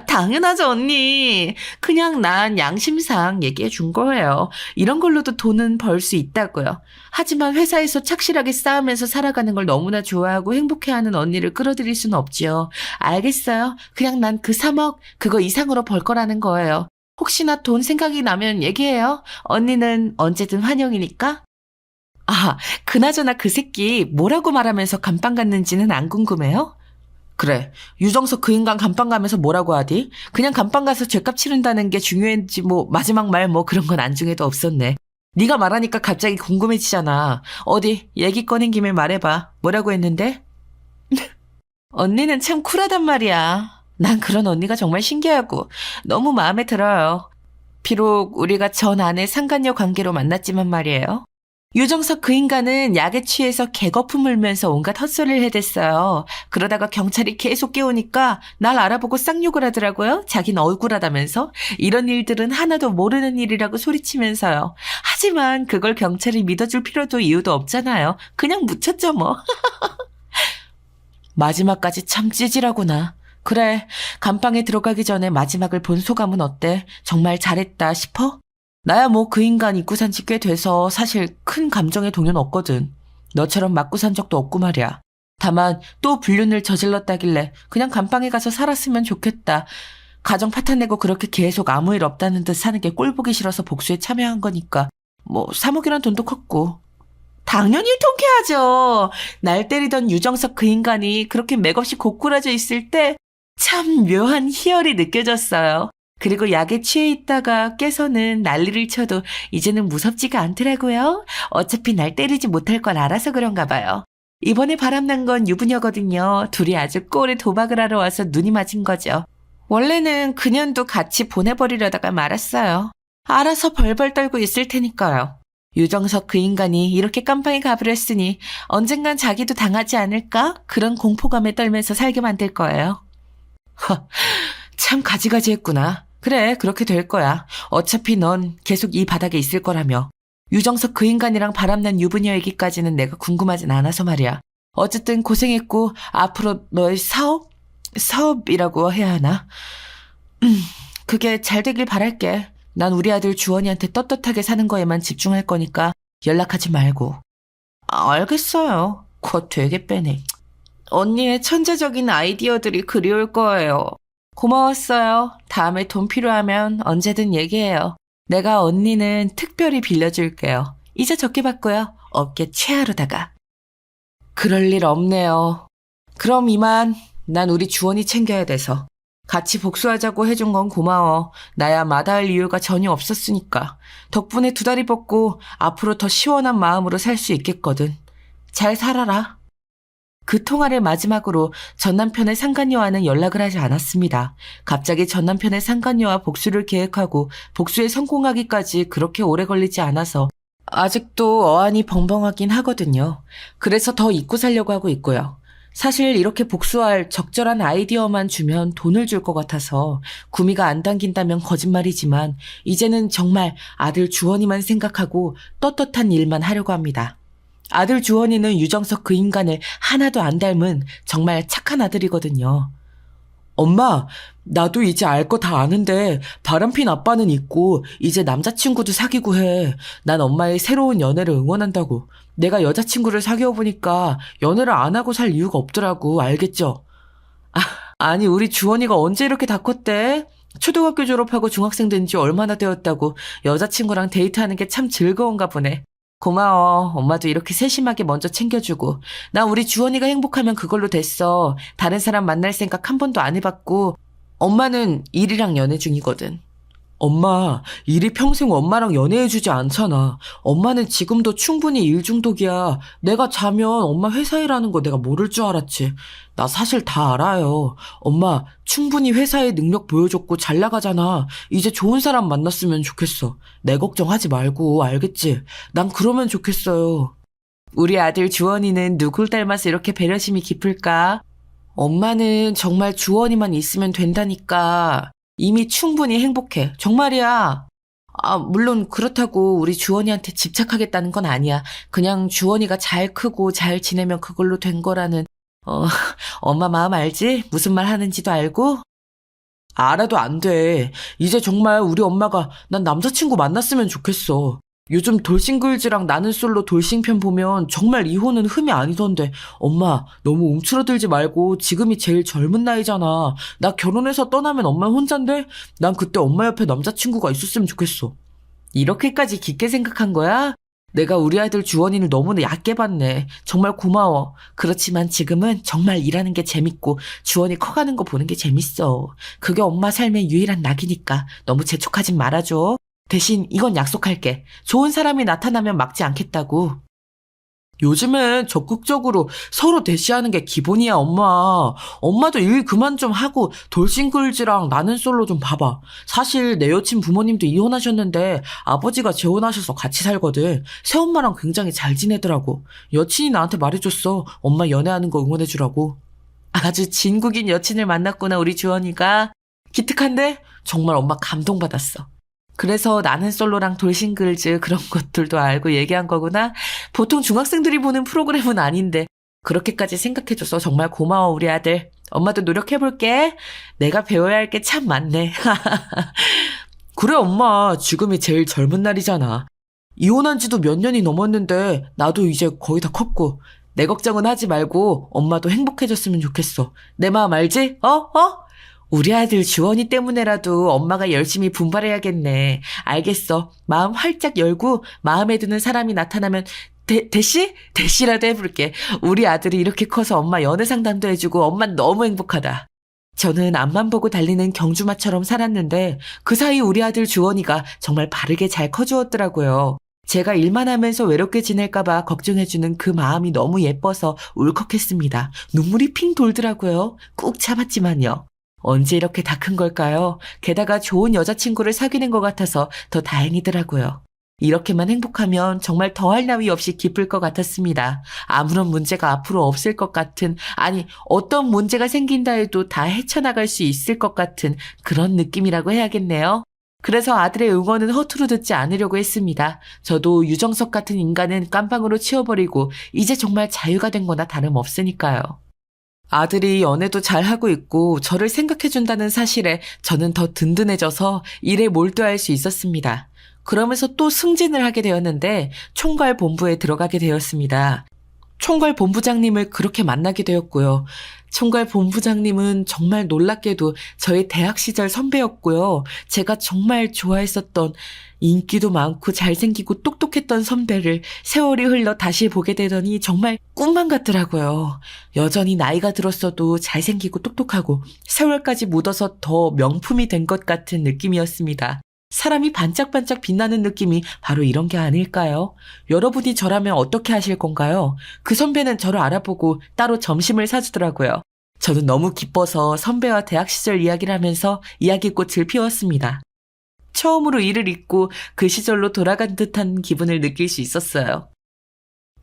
당연하죠, 언니. 그냥 난 양심상 얘기해 준 거예요. 이런 걸로도 돈은 벌 수 있다고요. 하지만 회사에서 착실하게 싸우면서 살아가는 걸 너무나 좋아하고 행복해하는 언니를 끌어들일 수는 없지요. 알겠어요. 그냥 난 그 3억, 그거 이상으로 벌 거라는 거예요. 혹시나 돈 생각이 나면 얘기해요. 언니는 언제든 환영이니까. 그나저나 그 새끼 뭐라고 말하면서 감방 갔는지는 안 궁금해요? 그래, 유정석 그 인간 감방 가면서 뭐라고 하디? 그냥 감방 가서 죗값 치른다는 게 중요했지 뭐 마지막 말 뭐 그런 건 안중에도 없었네. 네가 말하니까 갑자기 궁금해지잖아. 어디 얘기 꺼낸 김에 말해봐. 뭐라고 했는데? 언니는 참 쿨하단 말이야. 난 그런 언니가 정말 신기하고 너무 마음에 들어요. 비록 우리가 전 아내 상간녀 관계로 만났지만 말이에요. 유정석 그 인간은 약에 취해서 개거품 물면서 온갖 헛소리를 해댔어요. 그러다가 경찰이 계속 깨우니까 날 알아보고 쌍욕을 하더라고요. 자긴 억울하다면서. 이런 일들은 하나도 모르는 일이라고 소리치면서요. 하지만 그걸 경찰이 믿어줄 필요도 이유도 없잖아요. 그냥 묻혔죠 뭐. 마지막까지 참 찌질하구나. 그래, 감방에 들어가기 전에 마지막을 본 소감은 어때? 정말 잘했다 싶어? 나야 뭐 그 인간 입고 산 지 꽤 돼서 사실 큰 감정의 동요는 없거든. 너처럼 맞고 산 적도 없고 말이야. 다만 또 불륜을 저질렀다길래 그냥 감방에 가서 살았으면 좋겠다. 가정 파탄 내고 그렇게 계속 아무 일 없다는 듯 사는 게 꼴보기 싫어서 복수에 참여한 거니까. 뭐 3억이란 돈도 컸고. 당연히 통쾌하죠. 날 때리던 유정석 그 인간이 그렇게 맥없이 고꾸라져 있을 때 참 묘한 희열이 느껴졌어요. 그리고 약에 취해 있다가 깨서는 난리를 쳐도 이제는 무섭지가 않더라고요. 어차피 날 때리지 못할 걸 알아서 그런가 봐요. 이번에 바람난 건 유부녀거든요. 둘이 아주 꼴에 도박을 하러 와서 눈이 맞은 거죠. 원래는 그년도 같이 보내버리려다가 말았어요. 알아서 벌벌 떨고 있을 테니까요. 유정석 그 인간이 이렇게 깜빵에 가버렸으니 언젠간 자기도 당하지 않을까? 그런 공포감에 떨면서 살게 만들 거예요. 참 가지가지 했구나. 그래, 그렇게 될 거야. 어차피 넌 계속 이 바닥에 있을 거라며. 유정석 그 인간이랑 바람난 유부녀 얘기까지는 내가 궁금하진 않아서 말이야. 어쨌든 고생했고 앞으로 너의 사업이라고 해야 하나? 그게 잘 되길 바랄게. 난 우리 아들 주원이한테 떳떳하게 사는 거에만 집중할 거니까 연락하지 말고. 알겠어요. 곧 되게 빼네. 언니의 천재적인 아이디어들이 그리울 거예요. 고마웠어요. 다음에 돈 필요하면 언제든 얘기해요. 내가 언니는 특별히 빌려줄게요. 이자 적게 받고요. 업계 최하로다가. 그럴 일 없네요. 그럼 이만. 난 우리 주원이 챙겨야 돼서. 같이 복수하자고 해준 건 고마워. 나야 마다할 이유가 전혀 없었으니까. 덕분에 두 다리 뻗고 앞으로 더 시원한 마음으로 살 수 있겠거든. 잘 살아라. 그 통화를 마지막으로 전남편의 상간녀와는 연락을 하지 않았습니다. 갑자기 전남편의 상간녀와 복수를 계획하고 복수에 성공하기까지 그렇게 오래 걸리지 않아서 아직도 어안이 벙벙하긴 하거든요. 그래서 더 잊고 살려고 하고 있고요. 사실 이렇게 복수할 적절한 아이디어만 주면 돈을 줄 것 같아서 구미가 안 당긴다면 거짓말이지만 이제는 정말 아들 주원이만 생각하고 떳떳한 일만 하려고 합니다. 아들 주원이는 유정석 그 인간을 하나도 안 닮은 정말 착한 아들이거든요. 엄마, 나도 이제 알 거 다 아는데 바람핀 아빠는 있고 이제 남자친구도 사귀고 해. 난 엄마의 새로운 연애를 응원한다고. 내가 여자친구를 사귀어 보니까 연애를 안 하고 살 이유가 없더라고. 알겠죠? 아니, 우리 주원이가 언제 이렇게 다 컸대? 초등학교 졸업하고 중학생 된 지 얼마나 되었다고 여자친구랑 데이트하는 게 참 즐거운가 보네. 고마워. 엄마도 이렇게 세심하게 먼저 챙겨주고. 나 우리 주원이가 행복하면 그걸로 됐어. 다른 사람 만날 생각 한 번도 안 해봤고. 엄마는 일이랑 연애 중이거든. 엄마, 일이 평생 엄마랑 연애해주지 않잖아. 엄마는 지금도 충분히 일 중독이야. 내가 자면 엄마 회사 일하는 거 내가 모를 줄 알았지. 나 사실 다 알아요. 엄마, 충분히 회사에 능력 보여줬고 잘 나가잖아. 이제 좋은 사람 만났으면 좋겠어. 내 걱정하지 말고, 알겠지? 난 그러면 좋겠어요. 우리 아들 주원이는 누굴 닮아서 이렇게 배려심이 깊을까? 엄마는 정말 주원이만 있으면 된다니까. 이미 충분히 행복해. 정말이야. 물론 그렇다고 우리 주원이한테 집착하겠다는 건 아니야. 그냥 주원이가 잘 크고 잘 지내면 그걸로 된 거라는, 어, 엄마 마음 알지? 무슨 말 하는지도 알고? 알아도 안 돼. 이제 정말 우리 엄마가 난 남자친구 만났으면 좋겠어. 요즘 돌싱글즈랑 나는 솔로 돌싱편 보면 정말 이혼은 흠이 아니던데. 엄마, 너무 움츠러들지 말고 지금이 제일 젊은 나이잖아. 나 결혼해서 떠나면 엄마 혼잔데? 난 그때 엄마 옆에 남자친구가 있었으면 좋겠어. 이렇게까지 깊게 생각한 거야? 내가 우리 아들 주원이를 너무나 얕게 봤네. 정말 고마워. 그렇지만 지금은 정말 일하는 게 재밌고 주원이 커가는 거 보는 게 재밌어. 그게 엄마 삶의 유일한 낙이니까 너무 재촉하진 말아줘. 대신 이건 약속할게. 좋은 사람이 나타나면 막지 않겠다고. 요즘엔 적극적으로 서로 대시하는 게 기본이야, 엄마. 엄마도 일 그만 좀 하고 돌싱글즈랑 나는 솔로 좀 봐봐. 사실 내 여친 부모님도 이혼하셨는데 아버지가 재혼하셔서 같이 살거든. 새엄마랑 굉장히 잘 지내더라고. 여친이 나한테 말해줬어. 엄마 연애하는 거 응원해주라고. 아주 진국인 여친을 만났구나, 우리 주원이가. 기특한데? 정말 엄마 감동받았어. 그래서 나는 솔로랑 돌싱글즈 그런 것들도 알고 얘기한 거구나. 보통 중학생들이 보는 프로그램은 아닌데 그렇게까지 생각해줘서 정말 고마워, 우리 아들. 엄마도 노력해볼게. 내가 배워야 할 게 참 많네. 그래, 엄마. 지금이 제일 젊은 날이잖아. 이혼한 지도 몇 년이 넘었는데 나도 이제 거의 다 컸고. 내 걱정은 하지 말고 엄마도 행복해졌으면 좋겠어. 내 마음 알지? 우리 아들 주원이 때문에라도 엄마가 열심히 분발해야겠네. 알겠어. 마음 활짝 열고 마음에 드는 사람이 나타나면 대시라도 해볼게. 우리 아들이 이렇게 커서 엄마 연애 상담도 해주고 엄만 너무 행복하다. 저는 앞만 보고 달리는 경주마처럼 살았는데 그 사이 우리 아들 주원이가 정말 바르게 잘 커주었더라고요. 제가 일만 하면서 외롭게 지낼까봐 걱정해주는 그 마음이 너무 예뻐서 울컥했습니다. 눈물이 핑 돌더라고요. 꾹 참았지만요. 언제 이렇게 다 큰 걸까요? 게다가 좋은 여자친구를 사귀는 것 같아서 더 다행이더라고요. 이렇게만 행복하면 정말 더할 나위 없이 기쁠 것 같았습니다. 아무런 문제가 앞으로 없을 것 같은, 아니 어떤 문제가 생긴다 해도 다 헤쳐나갈 수 있을 것 같은 그런 느낌이라고 해야겠네요. 그래서 아들의 응원은 허투루 듣지 않으려고 했습니다. 저도 유정석 같은 인간은 깜빵으로 치워버리고 이제 정말 자유가 된 거나 다름없으니까요. 아들이 연애도 잘하고 있고 저를 생각해준다는 사실에 저는 더 든든해져서 일에 몰두할 수 있었습니다. 그러면서 또 승진을 하게 되었는데 총괄 본부에 들어가게 되었습니다. 총괄 본부장님을 그렇게 만나게 되었고요. 총괄 본부장님은 정말 놀랍게도 저의 대학 시절 선배였고요. 제가 정말 좋아했었던 인기도 많고 잘생기고 똑똑했던 선배를 세월이 흘러 다시 보게 되더니 정말 꿈만 같더라고요. 여전히 나이가 들었어도 잘생기고 똑똑하고 세월까지 묻어서 더 명품이 된 것 같은 느낌이었습니다. 사람이 반짝반짝 빛나는 느낌이 바로 이런 게 아닐까요? 여러분이 저라면 어떻게 하실 건가요? 그 선배는 저를 알아보고 따로 점심을 사주더라고요. 저는 너무 기뻐서 선배와 대학 시절 이야기를 하면서 이야기꽃을 피웠습니다. 처음으로 이를 잊고 그 시절로 돌아간 듯한 기분을 느낄 수 있었어요.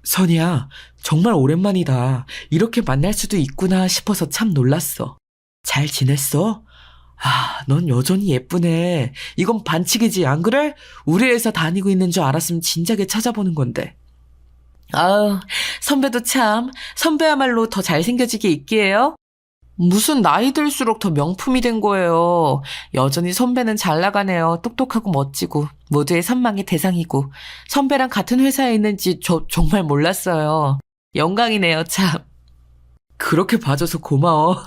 선이야, 정말 오랜만이다. 이렇게 만날 수도 있구나 싶어서 참 놀랐어. 잘 지냈어? 넌 여전히 예쁘네. 이건 반칙이지, 안 그래? 우리 회사 다니고 있는 줄 알았으면 진작에 찾아보는 건데. 선배도 참, 선배야말로 더 잘생겨지게 있기에요. 무슨 나이 들수록 더 명품이 된 거예요. 여전히 선배는 잘 나가네요. 똑똑하고 멋지고 모두의 선망의 대상이고 선배랑 같은 회사에 있는지 저 정말 몰랐어요. 영광이네요, 참. 그렇게 봐줘서 고마워.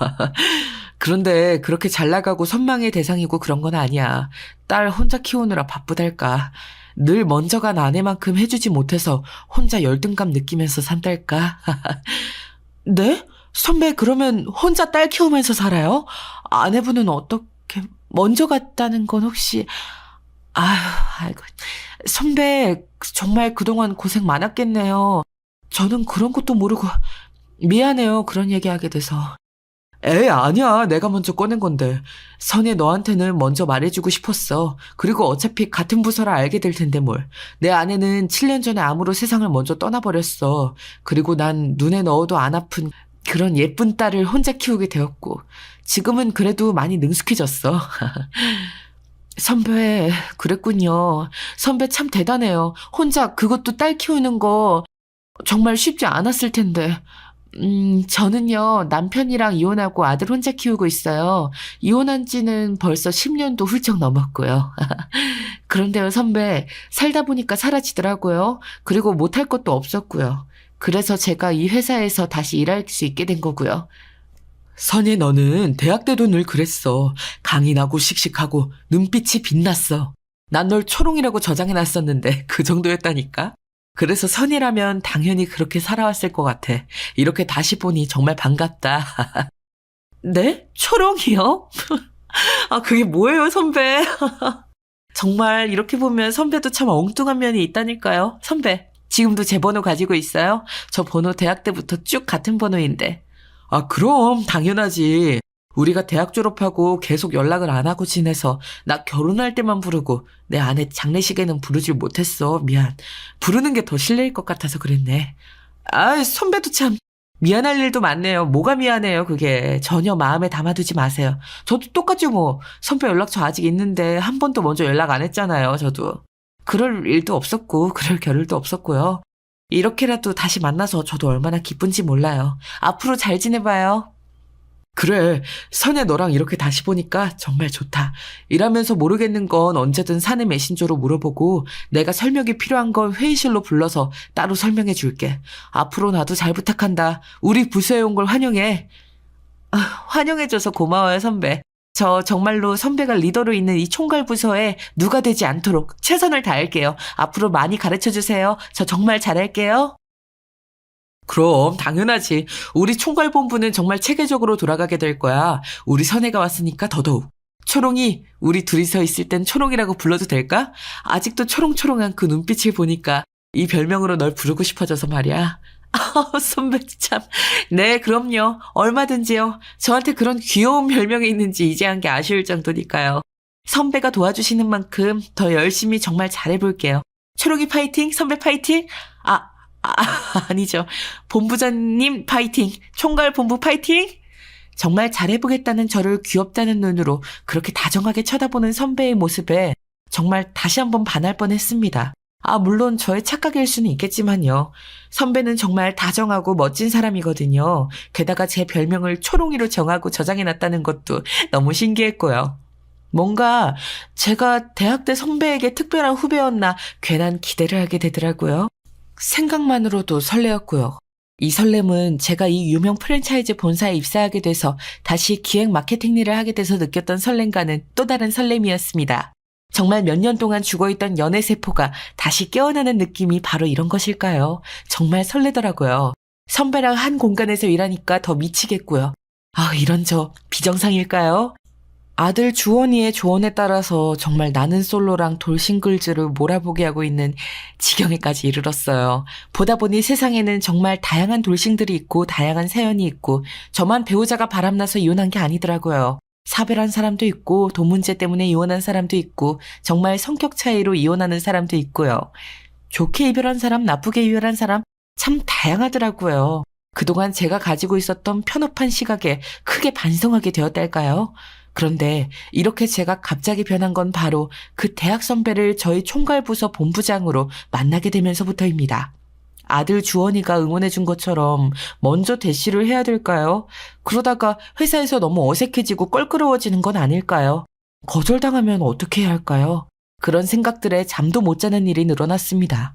그런데 그렇게 잘 나가고 선망의 대상이고 그런 건 아니야. 딸 혼자 키우느라 바쁘달까. 늘 먼저 간 아내만큼 해주지 못해서 혼자 열등감 느끼면서 산달까. 네? 선배 그러면 혼자 딸 키우면서 살아요? 아내분은 어떻게 먼저 갔다는 건 혹시 아휴 아이고 선배 정말 그동안 고생 많았겠네요. 저는 그런 것도 모르고 미안해요. 그런 얘기하게 돼서. 에이, 아니야. 내가 먼저 꺼낸 건데. 선혜 너한테는 먼저 말해주고 싶었어. 그리고 어차피 같은 부서라 알게 될 텐데 뭘. 내 아내는 7년 전에 암으로 세상을 먼저 떠나버렸어. 그리고 난 눈에 넣어도 안 아픈 그런 예쁜 딸을 혼자 키우게 되었고. 지금은 그래도 많이 능숙해졌어. 선배, 그랬군요. 선배 참 대단해요. 혼자 그것도 딸 키우는 거 정말 쉽지 않았을 텐데. 저는요, 남편이랑 이혼하고 아들 혼자 키우고 있어요. 이혼한 지는 벌써 10년도 훌쩍 넘었고요. 그런데요, 선배, 살다 보니까 사라지더라고요. 그리고 못할 것도 없었고요. 그래서 제가 이 회사에서 다시 일할 수 있게 된 거고요. 선희, 너는 대학 때도 늘 그랬어. 강인하고 씩씩하고 눈빛이 빛났어. 난 널 초롱이라고 저장해놨었는데 그 정도였다니까? 그래서 선이라면 당연히 그렇게 살아왔을 것 같아. 이렇게 다시 보니 정말 반갑다. 네? 초롱이요? 아, 그게 뭐예요, 선배? 정말 이렇게 보면 선배도 참 엉뚱한 면이 있다니까요. 선배, 지금도 제 번호 가지고 있어요? 저 번호 대학 때부터 쭉 같은 번호인데. 아, 그럼 당연하지. 우리가 대학 졸업하고 계속 연락을 안 하고 지내서 나 결혼할 때만 부르고 내 아내 장례식에는 부르질 못했어. 미안. 부르는 게 더 실례일 것 같아서 그랬네. 아, 선배도 참 미안할 일도 많네요. 뭐가 미안해요, 그게. 전혀 마음에 담아두지 마세요. 저도 똑같죠, 뭐. 선배 연락처 아직 있는데 한 번도 먼저 연락 안 했잖아요, 저도. 그럴 일도 없었고 그럴 겨를도 없었고요. 이렇게라도 다시 만나서 저도 얼마나 기쁜지 몰라요. 앞으로 잘 지내봐요. 그래, 선혜 너랑 이렇게 다시 보니까 정말 좋다. 일하면서 모르겠는 건 언제든 사내 메신저로 물어보고 내가 설명이 필요한 건 회의실로 불러서 따로 설명해 줄게. 앞으로 나도 잘 부탁한다. 우리 부서에 온 걸 환영해. 아, 환영해줘서 고마워요, 선배. 저 정말로 선배가 리더로 있는 이 총괄 부서에 누가 되지 않도록 최선을 다할게요. 앞으로 많이 가르쳐 주세요. 저 정말 잘할게요. 그럼 당연하지. 우리 총괄본부는 정말 체계적으로 돌아가게 될 거야. 우리 선혜가 왔으니까 더더욱. 초롱이, 우리 둘이서 있을 땐 초롱이라고 불러도 될까? 아직도 초롱초롱한 그 눈빛을 보니까 이 별명으로 널 부르고 싶어져서 말이야. 선배 참. 네, 그럼요. 얼마든지요. 저한테 그런 귀여운 별명이 있는지 이제 한 게 아쉬울 정도니까요. 선배가 도와주시는 만큼 더 열심히 정말 잘해볼게요. 초롱이 파이팅, 선배 파이팅. 아니죠. 본부장님 파이팅, 총괄 본부 파이팅. 정말 잘해보겠다는 저를 귀엽다는 눈으로 그렇게 다정하게 쳐다보는 선배의 모습에 정말 다시 한번 반할 뻔했습니다. 물론 저의 착각일 수는 있겠지만요. 선배는 정말 다정하고 멋진 사람이거든요. 게다가 제 별명을 초롱이로 정하고 저장해놨다는 것도 너무 신기했고요. 뭔가 제가 대학 때 선배에게 특별한 후배였나 괜한 기대를 하게 되더라고요. 생각만으로도 설레었고요. 이 설렘은 제가 이 유명 프랜차이즈 본사에 입사하게 돼서 다시 기획 마케팅 일을 하게 돼서 느꼈던 설렘과는 또 다른 설렘이었습니다. 정말 몇 년 동안 죽어있던 연애세포가 다시 깨어나는 느낌이 바로 이런 것일까요? 정말 설레더라고요. 선배랑 한 공간에서 일하니까 더 미치겠고요. 이런 저 비정상일까요? 아들 주원이의 조언에 따라서 정말 나는 솔로랑 돌싱글즈를 몰아보게 하고 있는 지경에까지 이르렀어요. 보다 보니 세상에는 정말 다양한 돌싱들이 있고 다양한 사연이 있고 저만 배우자가 바람나서 이혼한 게 아니더라고요. 사별한 사람도 있고 돈 문제 때문에 이혼한 사람도 있고 정말 성격 차이로 이혼하는 사람도 있고요. 좋게 이별한 사람, 나쁘게 이별한 사람 참 다양하더라고요. 그동안 제가 가지고 있었던 편협한 시각에 크게 반성하게 되었달까요? 그런데 이렇게 제가 갑자기 변한 건 바로 그 대학 선배를 저희 총괄부서 본부장으로 만나게 되면서부터입니다. 아들 주원이가 응원해준 것처럼 먼저 대시를 해야 될까요? 그러다가 회사에서 너무 어색해지고 껄끄러워지는 건 아닐까요? 거절당하면 어떻게 해야 할까요? 그런 생각들에 잠도 못 자는 일이 늘어났습니다.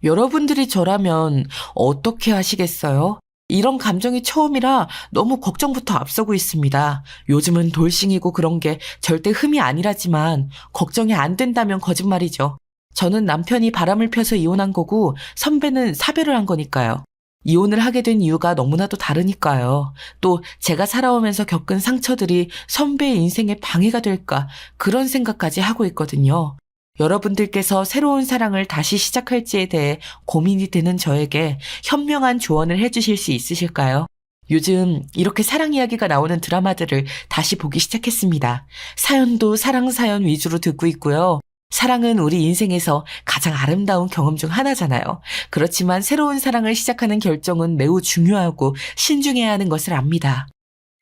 여러분들이 저라면 어떻게 하시겠어요? 이런 감정이 처음이라 너무 걱정부터 앞서고 있습니다. 요즘은 돌싱이고 그런 게 절대 흠이 아니라지만 걱정이 안 된다면 거짓말이죠. 저는 남편이 바람을 펴서 이혼한 거고 선배는 사별을 한 거니까요. 이혼을 하게 된 이유가 너무나도 다르니까요. 또 제가 살아오면서 겪은 상처들이 선배의 인생에 방해가 될까 그런 생각까지 하고 있거든요. 여러분들께서 새로운 사랑을 다시 시작할지에 대해 고민이 되는 저에게 현명한 조언을 해주실 수 있으실까요? 요즘 이렇게 사랑 이야기가 나오는 드라마들을 다시 보기 시작했습니다. 사연도 사랑 사연 위주로 듣고 있고요. 사랑은 우리 인생에서 가장 아름다운 경험 중 하나잖아요. 그렇지만 새로운 사랑을 시작하는 결정은 매우 중요하고 신중해야 하는 것을 압니다.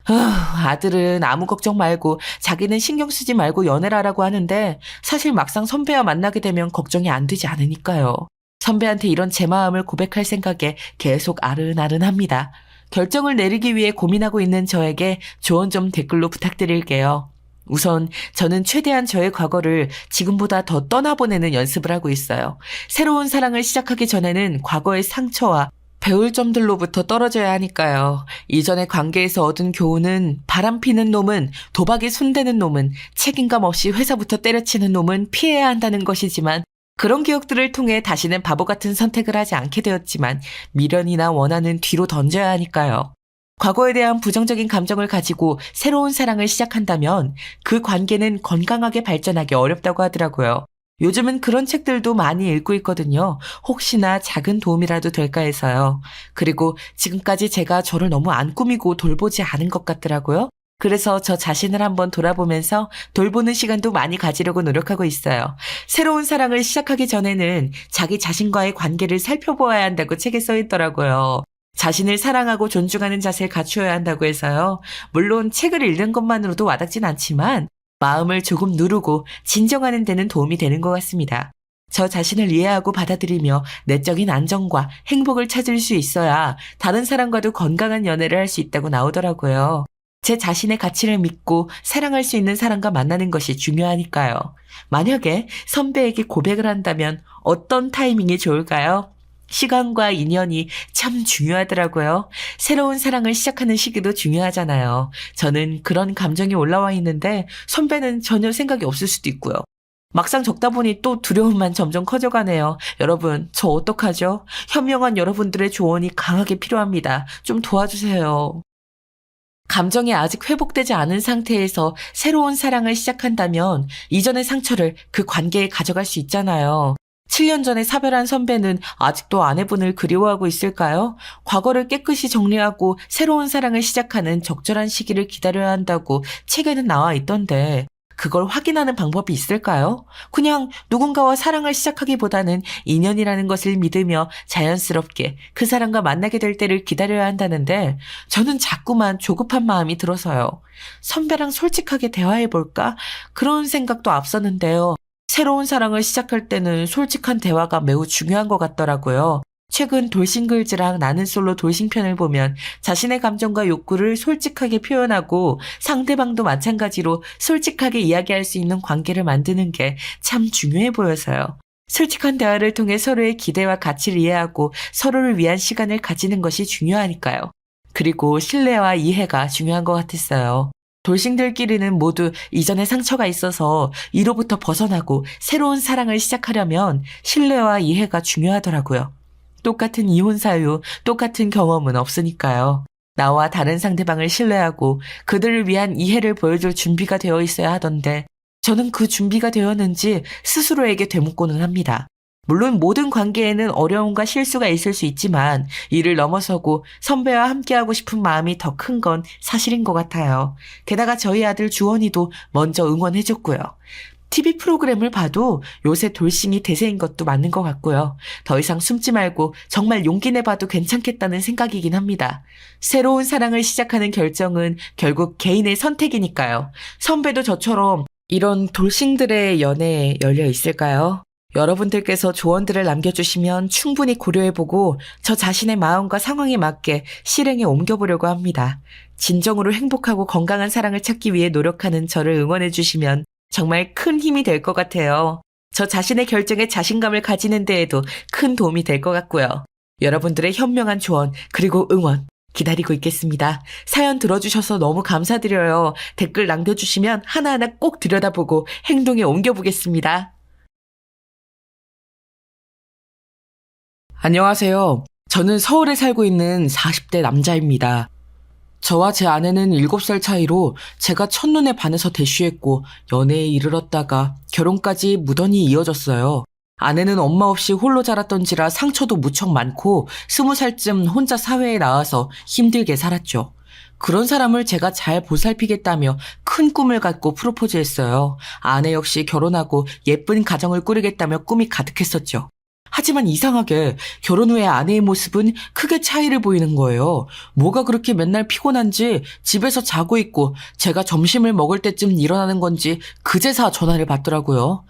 아들은 아무 걱정 말고 자기는 신경 쓰지 말고 연애를 하라고 하는데 사실 막상 선배와 만나게 되면 걱정이 안 되지 않으니까요. 선배한테 이런 제 마음을 고백할 생각에 계속 아른아른합니다. 결정을 내리기 위해 고민하고 있는 저에게 조언 좀 댓글로 부탁드릴게요. 우선 저는 최대한 저의 과거를 지금보다 더 떠나보내는 연습을 하고 있어요. 새로운 사랑을 시작하기 전에는 과거의 상처와 배울 점들로부터 떨어져야 하니까요. 이전의 관계에서 얻은 교훈은 바람 피는 놈은, 도박에 손대는 놈은, 책임감 없이 회사부터 때려치는 놈은 피해야 한다는 것이지만 그런 기억들을 통해 다시는 바보 같은 선택을 하지 않게 되었지만 미련이나 원한은 뒤로 던져야 하니까요. 과거에 대한 부정적인 감정을 가지고 새로운 사랑을 시작한다면 그 관계는 건강하게 발전하기 어렵다고 하더라고요. 요즘은 그런 책들도 많이 읽고 있거든요. 혹시나 작은 도움이라도 될까 해서요. 그리고 지금까지 제가 저를 너무 안 꾸미고 돌보지 않은 것 같더라고요. 그래서 저 자신을 한번 돌아보면서 돌보는 시간도 많이 가지려고 노력하고 있어요. 새로운 사랑을 시작하기 전에는 자기 자신과의 관계를 살펴보아야 한다고 책에 써 있더라고요. 자신을 사랑하고 존중하는 자세를 갖추어야 한다고 해서요. 물론 책을 읽는 것만으로도 와닿진 않지만 마음을 조금 누르고 진정하는 데는 도움이 되는 것 같습니다. 저 자신을 이해하고 받아들이며 내적인 안정과 행복을 찾을 수 있어야 다른 사람과도 건강한 연애를 할 수 있다고 나오더라고요. 제 자신의 가치를 믿고 사랑할 수 있는 사람과 만나는 것이 중요하니까요. 만약에 선배에게 고백을 한다면 어떤 타이밍이 좋을까요? 시간과 인연이 참 중요하더라고요. 새로운 사랑을 시작하는 시기도 중요하잖아요. 저는 그런 감정이 올라와 있는데 선배는 전혀 생각이 없을 수도 있고요. 막상 적다 보니 또 두려움만 점점 커져가네요. 여러분, 저 어떡하죠? 현명한 여러분들의 조언이 강하게 필요합니다. 좀 도와주세요. 감정이 아직 회복되지 않은 상태에서 새로운 사랑을 시작한다면 이전의 상처를 그 관계에 가져갈 수 있잖아요. 7년 전에 사별한 선배는 아직도 아내분을 그리워하고 있을까요? 과거를 깨끗이 정리하고 새로운 사랑을 시작하는 적절한 시기를 기다려야 한다고 책에는 나와 있던데 그걸 확인하는 방법이 있을까요? 그냥 누군가와 사랑을 시작하기보다는 인연이라는 것을 믿으며 자연스럽게 그 사람과 만나게 될 때를 기다려야 한다는데 저는 자꾸만 조급한 마음이 들어서요. 선배랑 솔직하게 대화해볼까? 그런 생각도 앞서는데요. 새로운 사랑을 시작할 때는 솔직한 대화가 매우 중요한 것 같더라고요. 최근 돌싱글즈랑 나는 솔로 돌싱편을 보면 자신의 감정과 욕구를 솔직하게 표현하고 상대방도 마찬가지로 솔직하게 이야기할 수 있는 관계를 만드는 게 참 중요해 보여서요. 솔직한 대화를 통해 서로의 기대와 가치를 이해하고 서로를 위한 시간을 가지는 것이 중요하니까요. 그리고 신뢰와 이해가 중요한 것 같았어요. 돌싱들끼리는 모두 이전에 상처가 있어서 이로부터 벗어나고 새로운 사랑을 시작하려면 신뢰와 이해가 중요하더라고요. 똑같은 이혼 사유, 똑같은 경험은 없으니까요. 나와 다른 상대방을 신뢰하고 그들을 위한 이해를 보여줄 준비가 되어 있어야 하던데 저는 그 준비가 되었는지 스스로에게 되묻고는 합니다. 물론 모든 관계에는 어려움과 실수가 있을 수 있지만 이를 넘어서고 선배와 함께하고 싶은 마음이 더 큰 건 사실인 것 같아요. 게다가 저희 아들 주원이도 먼저 응원해줬고요. TV 프로그램을 봐도 요새 돌싱이 대세인 것도 맞는 것 같고요. 더 이상 숨지 말고 정말 용기 내봐도 괜찮겠다는 생각이긴 합니다. 새로운 사랑을 시작하는 결정은 결국 개인의 선택이니까요. 선배도 저처럼 이런 돌싱들의 연애에 열려 있을까요? 여러분들께서 조언들을 남겨주시면 충분히 고려해보고 저 자신의 마음과 상황에 맞게 실행에 옮겨보려고 합니다. 진정으로 행복하고 건강한 사랑을 찾기 위해 노력하는 저를 응원해주시면 정말 큰 힘이 될 것 같아요. 저 자신의 결정에 자신감을 가지는 데에도 큰 도움이 될 것 같고요. 여러분들의 현명한 조언 그리고 응원 기다리고 있겠습니다. 사연 들어주셔서 너무 감사드려요. 댓글 남겨주시면 하나하나 꼭 들여다보고 행동에 옮겨보겠습니다. 안녕하세요. 저는 서울에 살고 있는 40대 남자입니다. 저와 제 아내는 7살 차이로 제가 첫눈에 반해서 대쉬했고 연애에 이르렀다가 결혼까지 무던히 이어졌어요. 아내는 엄마 없이 홀로 자랐던지라 상처도 무척 많고 20살쯤 혼자 사회에 나와서 힘들게 살았죠. 그런 사람을 제가 잘 보살피겠다며 큰 꿈을 갖고 프로포즈했어요. 아내 역시 결혼하고 예쁜 가정을 꾸리겠다며 꿈이 가득했었죠. 하지만 이상하게 결혼 후에 아내의 모습은 크게 차이를 보이는 거예요. 뭐가 그렇게 맨날 피곤한지 집에서 자고 있고 제가 점심을 먹을 때쯤 일어나는 건지 그제서 전화를 받더라고요.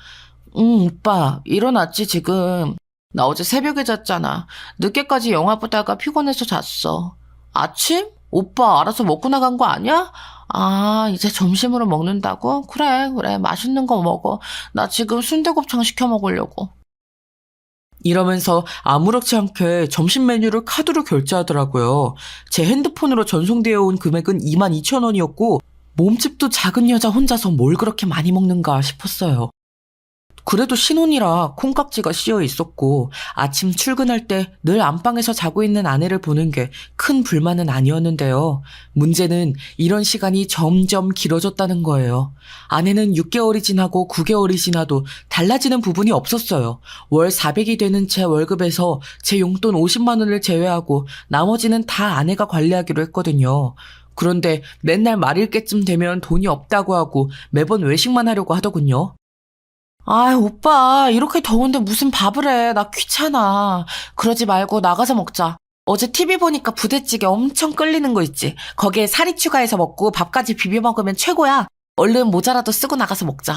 오빠 일어났지 지금. 나 어제 새벽에 잤잖아. 늦게까지 영화 보다가 피곤해서 잤어. 아침? 오빠 알아서 먹고 나간 거 아니야? 아 이제 점심으로 먹는다고? 그래 맛있는 거 먹어. 나 지금 순대곱창 시켜 먹으려고. 이러면서 아무렇지 않게 점심 메뉴를 카드로 결제하더라고요. 제 핸드폰으로 전송되어 온 금액은 22,000원이었고 몸집도 작은 여자 혼자서 뭘 그렇게 많이 먹는가 싶었어요. 그래도 신혼이라 콩깍지가 씌어 있었고 아침 출근할 때 늘 안방에서 자고 있는 아내를 보는 게 큰 불만은 아니었는데요. 문제는 이런 시간이 점점 길어졌다는 거예요. 아내는 6개월이 지나고 9개월이 지나도 달라지는 부분이 없었어요. 월 400이 되는 제 월급에서 제 용돈 50만 원을 제외하고 나머지는 다 아내가 관리하기로 했거든요. 그런데 맨날 말일 때쯤 되면 돈이 없다고 하고 매번 외식만 하려고 하더군요. 아, 오빠, 이렇게 더운데 무슨 밥을 해. 나 귀찮아. 그러지 말고 나가서 먹자. 어제 TV 보니까 부대찌개 엄청 끓이는 거 있지. 거기에 살이 추가해서 먹고 밥까지 비벼 먹으면 최고야. 얼른 모자라도 쓰고 나가서 먹자.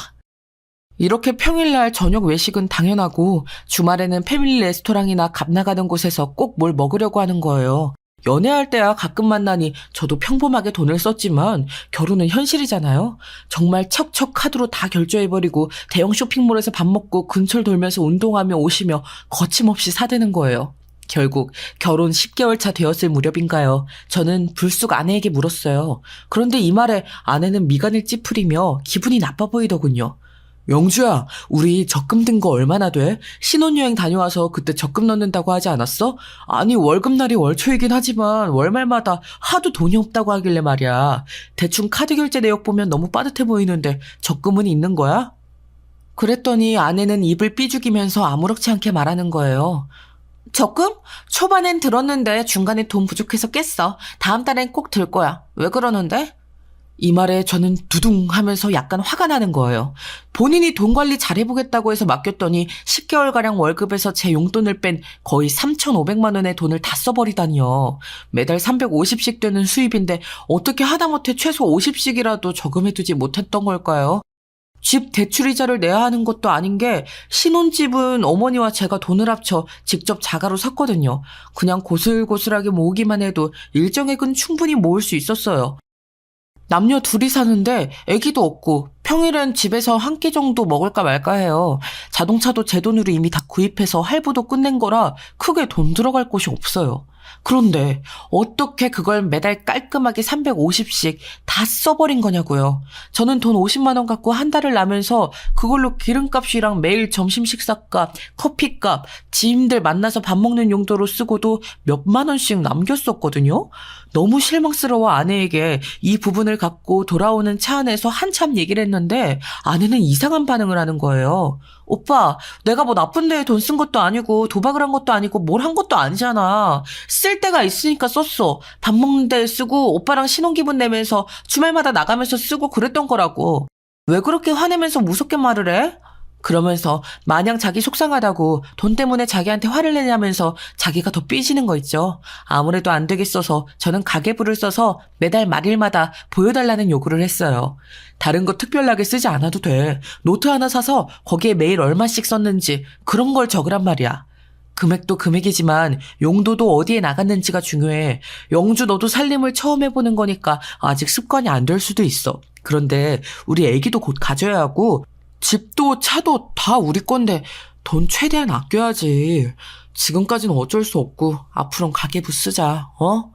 이렇게 평일날 저녁 외식은 당연하고 주말에는 패밀리 레스토랑이나 값 나가는 곳에서 꼭 뭘 먹으려고 하는 거예요. 연애할 때야 가끔 만나니 저도 평범하게 돈을 썼지만 결혼은 현실이잖아요. 정말 척척 카드로 다 결제해버리고 대형 쇼핑몰에서 밥 먹고 근처를 돌면서 운동하며 오시며 거침없이 사대는 거예요. 결국 결혼 10개월 차 되었을 무렵인가요? 저는 불쑥 아내에게 물었어요. 그런데 이 말에 아내는 미간을 찌푸리며 기분이 나빠 보이더군요. 영주야, 우리 적금 든 거 얼마나 돼? 신혼여행 다녀와서 그때 적금 넣는다고 하지 않았어? 아니, 월급날이 월초이긴 하지만 월말마다 하도 돈이 없다고 하길래 말이야. 대충 카드 결제 내역 보면 너무 빠듯해 보이는데 적금은 있는 거야? 그랬더니 아내는 입을 삐죽이면서 아무렇지 않게 말하는 거예요. 적금? 초반엔 들었는데 중간에 돈 부족해서 깼어. 다음 달엔 꼭 들 거야. 왜 그러는데? 이 말에 저는 두둥 하면서 약간 화가 나는 거예요. 본인이 돈 관리 잘해보겠다고 해서 맡겼더니 10개월가량 월급에서 제 용돈을 뺀 거의 3,500만 원의 돈을 다 써버리다니요. 매달 350씩 되는 수입인데 어떻게 하다못해 최소 50씩이라도 저금해두지 못했던 걸까요? 집 대출이자를 내야 하는 것도 아닌 게 신혼집은 어머니와 제가 돈을 합쳐 직접 자가로 샀거든요. 그냥 고슬고슬하게 모으기만 해도 일정액은 충분히 모을 수 있었어요. 남녀 둘이 사는데 아기도 없고 평일엔 집에서 한 끼 정도 먹을까 말까 해요. 자동차도 제 돈으로 이미 다 구입해서 할부도 끝낸 거라 크게 돈 들어갈 곳이 없어요. 그런데 어떻게 그걸 매달 깔끔하게 350씩 다 써버린 거냐고요. 저는 돈 50만 원 갖고 한 달을 나면서 그걸로 기름값이랑 매일 점심 식사값, 커피값, 지인들 만나서 밥 먹는 용도로 쓰고도 몇만 원씩 남겼었거든요. 너무 실망스러워 아내에게 이 부분을 갖고 돌아오는 차 안에서 한참 얘기를 했는데 아내는 이상한 반응을 하는 거예요. 오빠, 내가 뭐 나쁜 데에 돈 쓴 것도 아니고 도박을 한 것도 아니고 뭘 한 것도 아니잖아. 쓸 데가 있으니까 썼어. 밥 먹는 데 쓰고 오빠랑 신혼기분 내면서 주말마다 나가면서 쓰고 그랬던 거라고. 왜 그렇게 화내면서 무섭게 말을 해? 그러면서 마냥 자기 속상하다고 돈 때문에 자기한테 화를 내냐면서 자기가 더 삐지는 거 있죠. 아무래도 안 되겠어서 저는 가계부를 써서 매달 말일마다 보여달라는 요구를 했어요. 다른 거 특별하게 쓰지 않아도 돼. 노트 하나 사서 거기에 매일 얼마씩 썼는지 그런 걸 적으란 말이야. 금액도 금액이지만 용도도 어디에 나갔는지가 중요해. 영주 너도 살림을 처음 해보는 거니까 아직 습관이 안 될 수도 있어. 그런데 우리 애기도 곧 가져야 하고 집도 차도 다 우리 건데 돈 최대한 아껴야지. 지금까지는 어쩔 수 없고 앞으로는 가계부 쓰자. 어?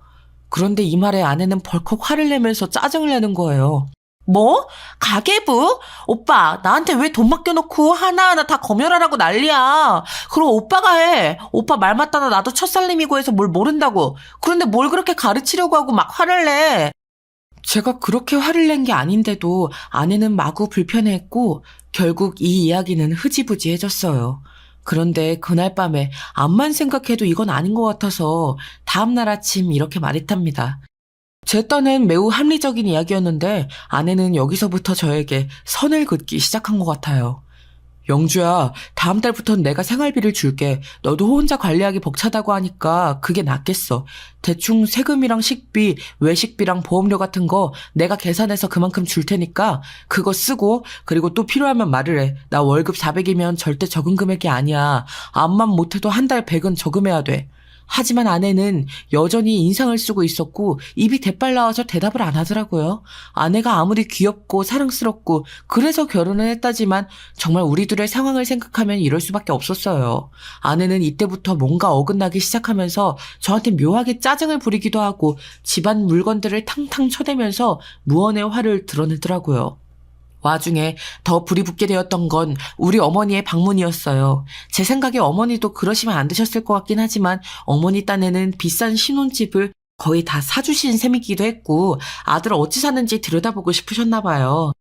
그런데 이 말에 아내는 벌컥 화를 내면서 짜증을 내는 거예요. 뭐? 가계부? 오빠, 나한테 왜 돈 맡겨놓고 하나하나 다 검열하라고 난리야. 그럼 오빠가 해. 오빠 말 맞다나 나도 첫살림이고 해서 뭘 모른다고. 그런데 뭘 그렇게 가르치려고 하고 막 화를 내. 제가 그렇게 화를 낸 게 아닌데도 아내는 마구 불편해했고 결국 이 이야기는 흐지부지해졌어요. 그런데 그날 밤에 암만 생각해도 이건 아닌 것 같아서 다음날 아침 이렇게 말했답니다. 제 딴엔 매우 합리적인 이야기였는데 아내는 여기서부터 저에게 선을 긋기 시작한 것 같아요. 영주야, 다음 달부터는 내가 생활비를 줄게. 너도 혼자 관리하기 벅차다고 하니까 그게 낫겠어. 대충 세금이랑 식비, 외식비랑 보험료 같은 거 내가 계산해서 그만큼 줄 테니까 그거 쓰고 그리고 또 필요하면 말을 해. 나 월급 400이면 절대 적은 금액이 아니야. 암만 못해도 한 달 100은 저금해야 돼. 하지만 아내는 여전히 인상을 쓰고 있었고 입이 대빨 나와서 대답을 안 하더라고요. 아내가 아무리 귀엽고 사랑스럽고 그래서 결혼을 했다지만 정말 우리 둘의 상황을 생각하면 이럴 수밖에 없었어요. 아내는 이때부터 뭔가 어긋나기 시작하면서 저한테 묘하게 짜증을 부리기도 하고 집안 물건들을 탕탕 쳐대면서 무언의 화를 드러내더라고요. 와중에 더 불이 붙게 되었던 건 우리 어머니의 방문이었어요. 제 생각에 어머니도 그러시면 안 되셨을 것 같긴 하지만 어머니 딴에는 비싼 신혼집을 거의 다 사주신 셈이기도 했고 아들 어찌 사는지 들여다보고 싶으셨나 봐요.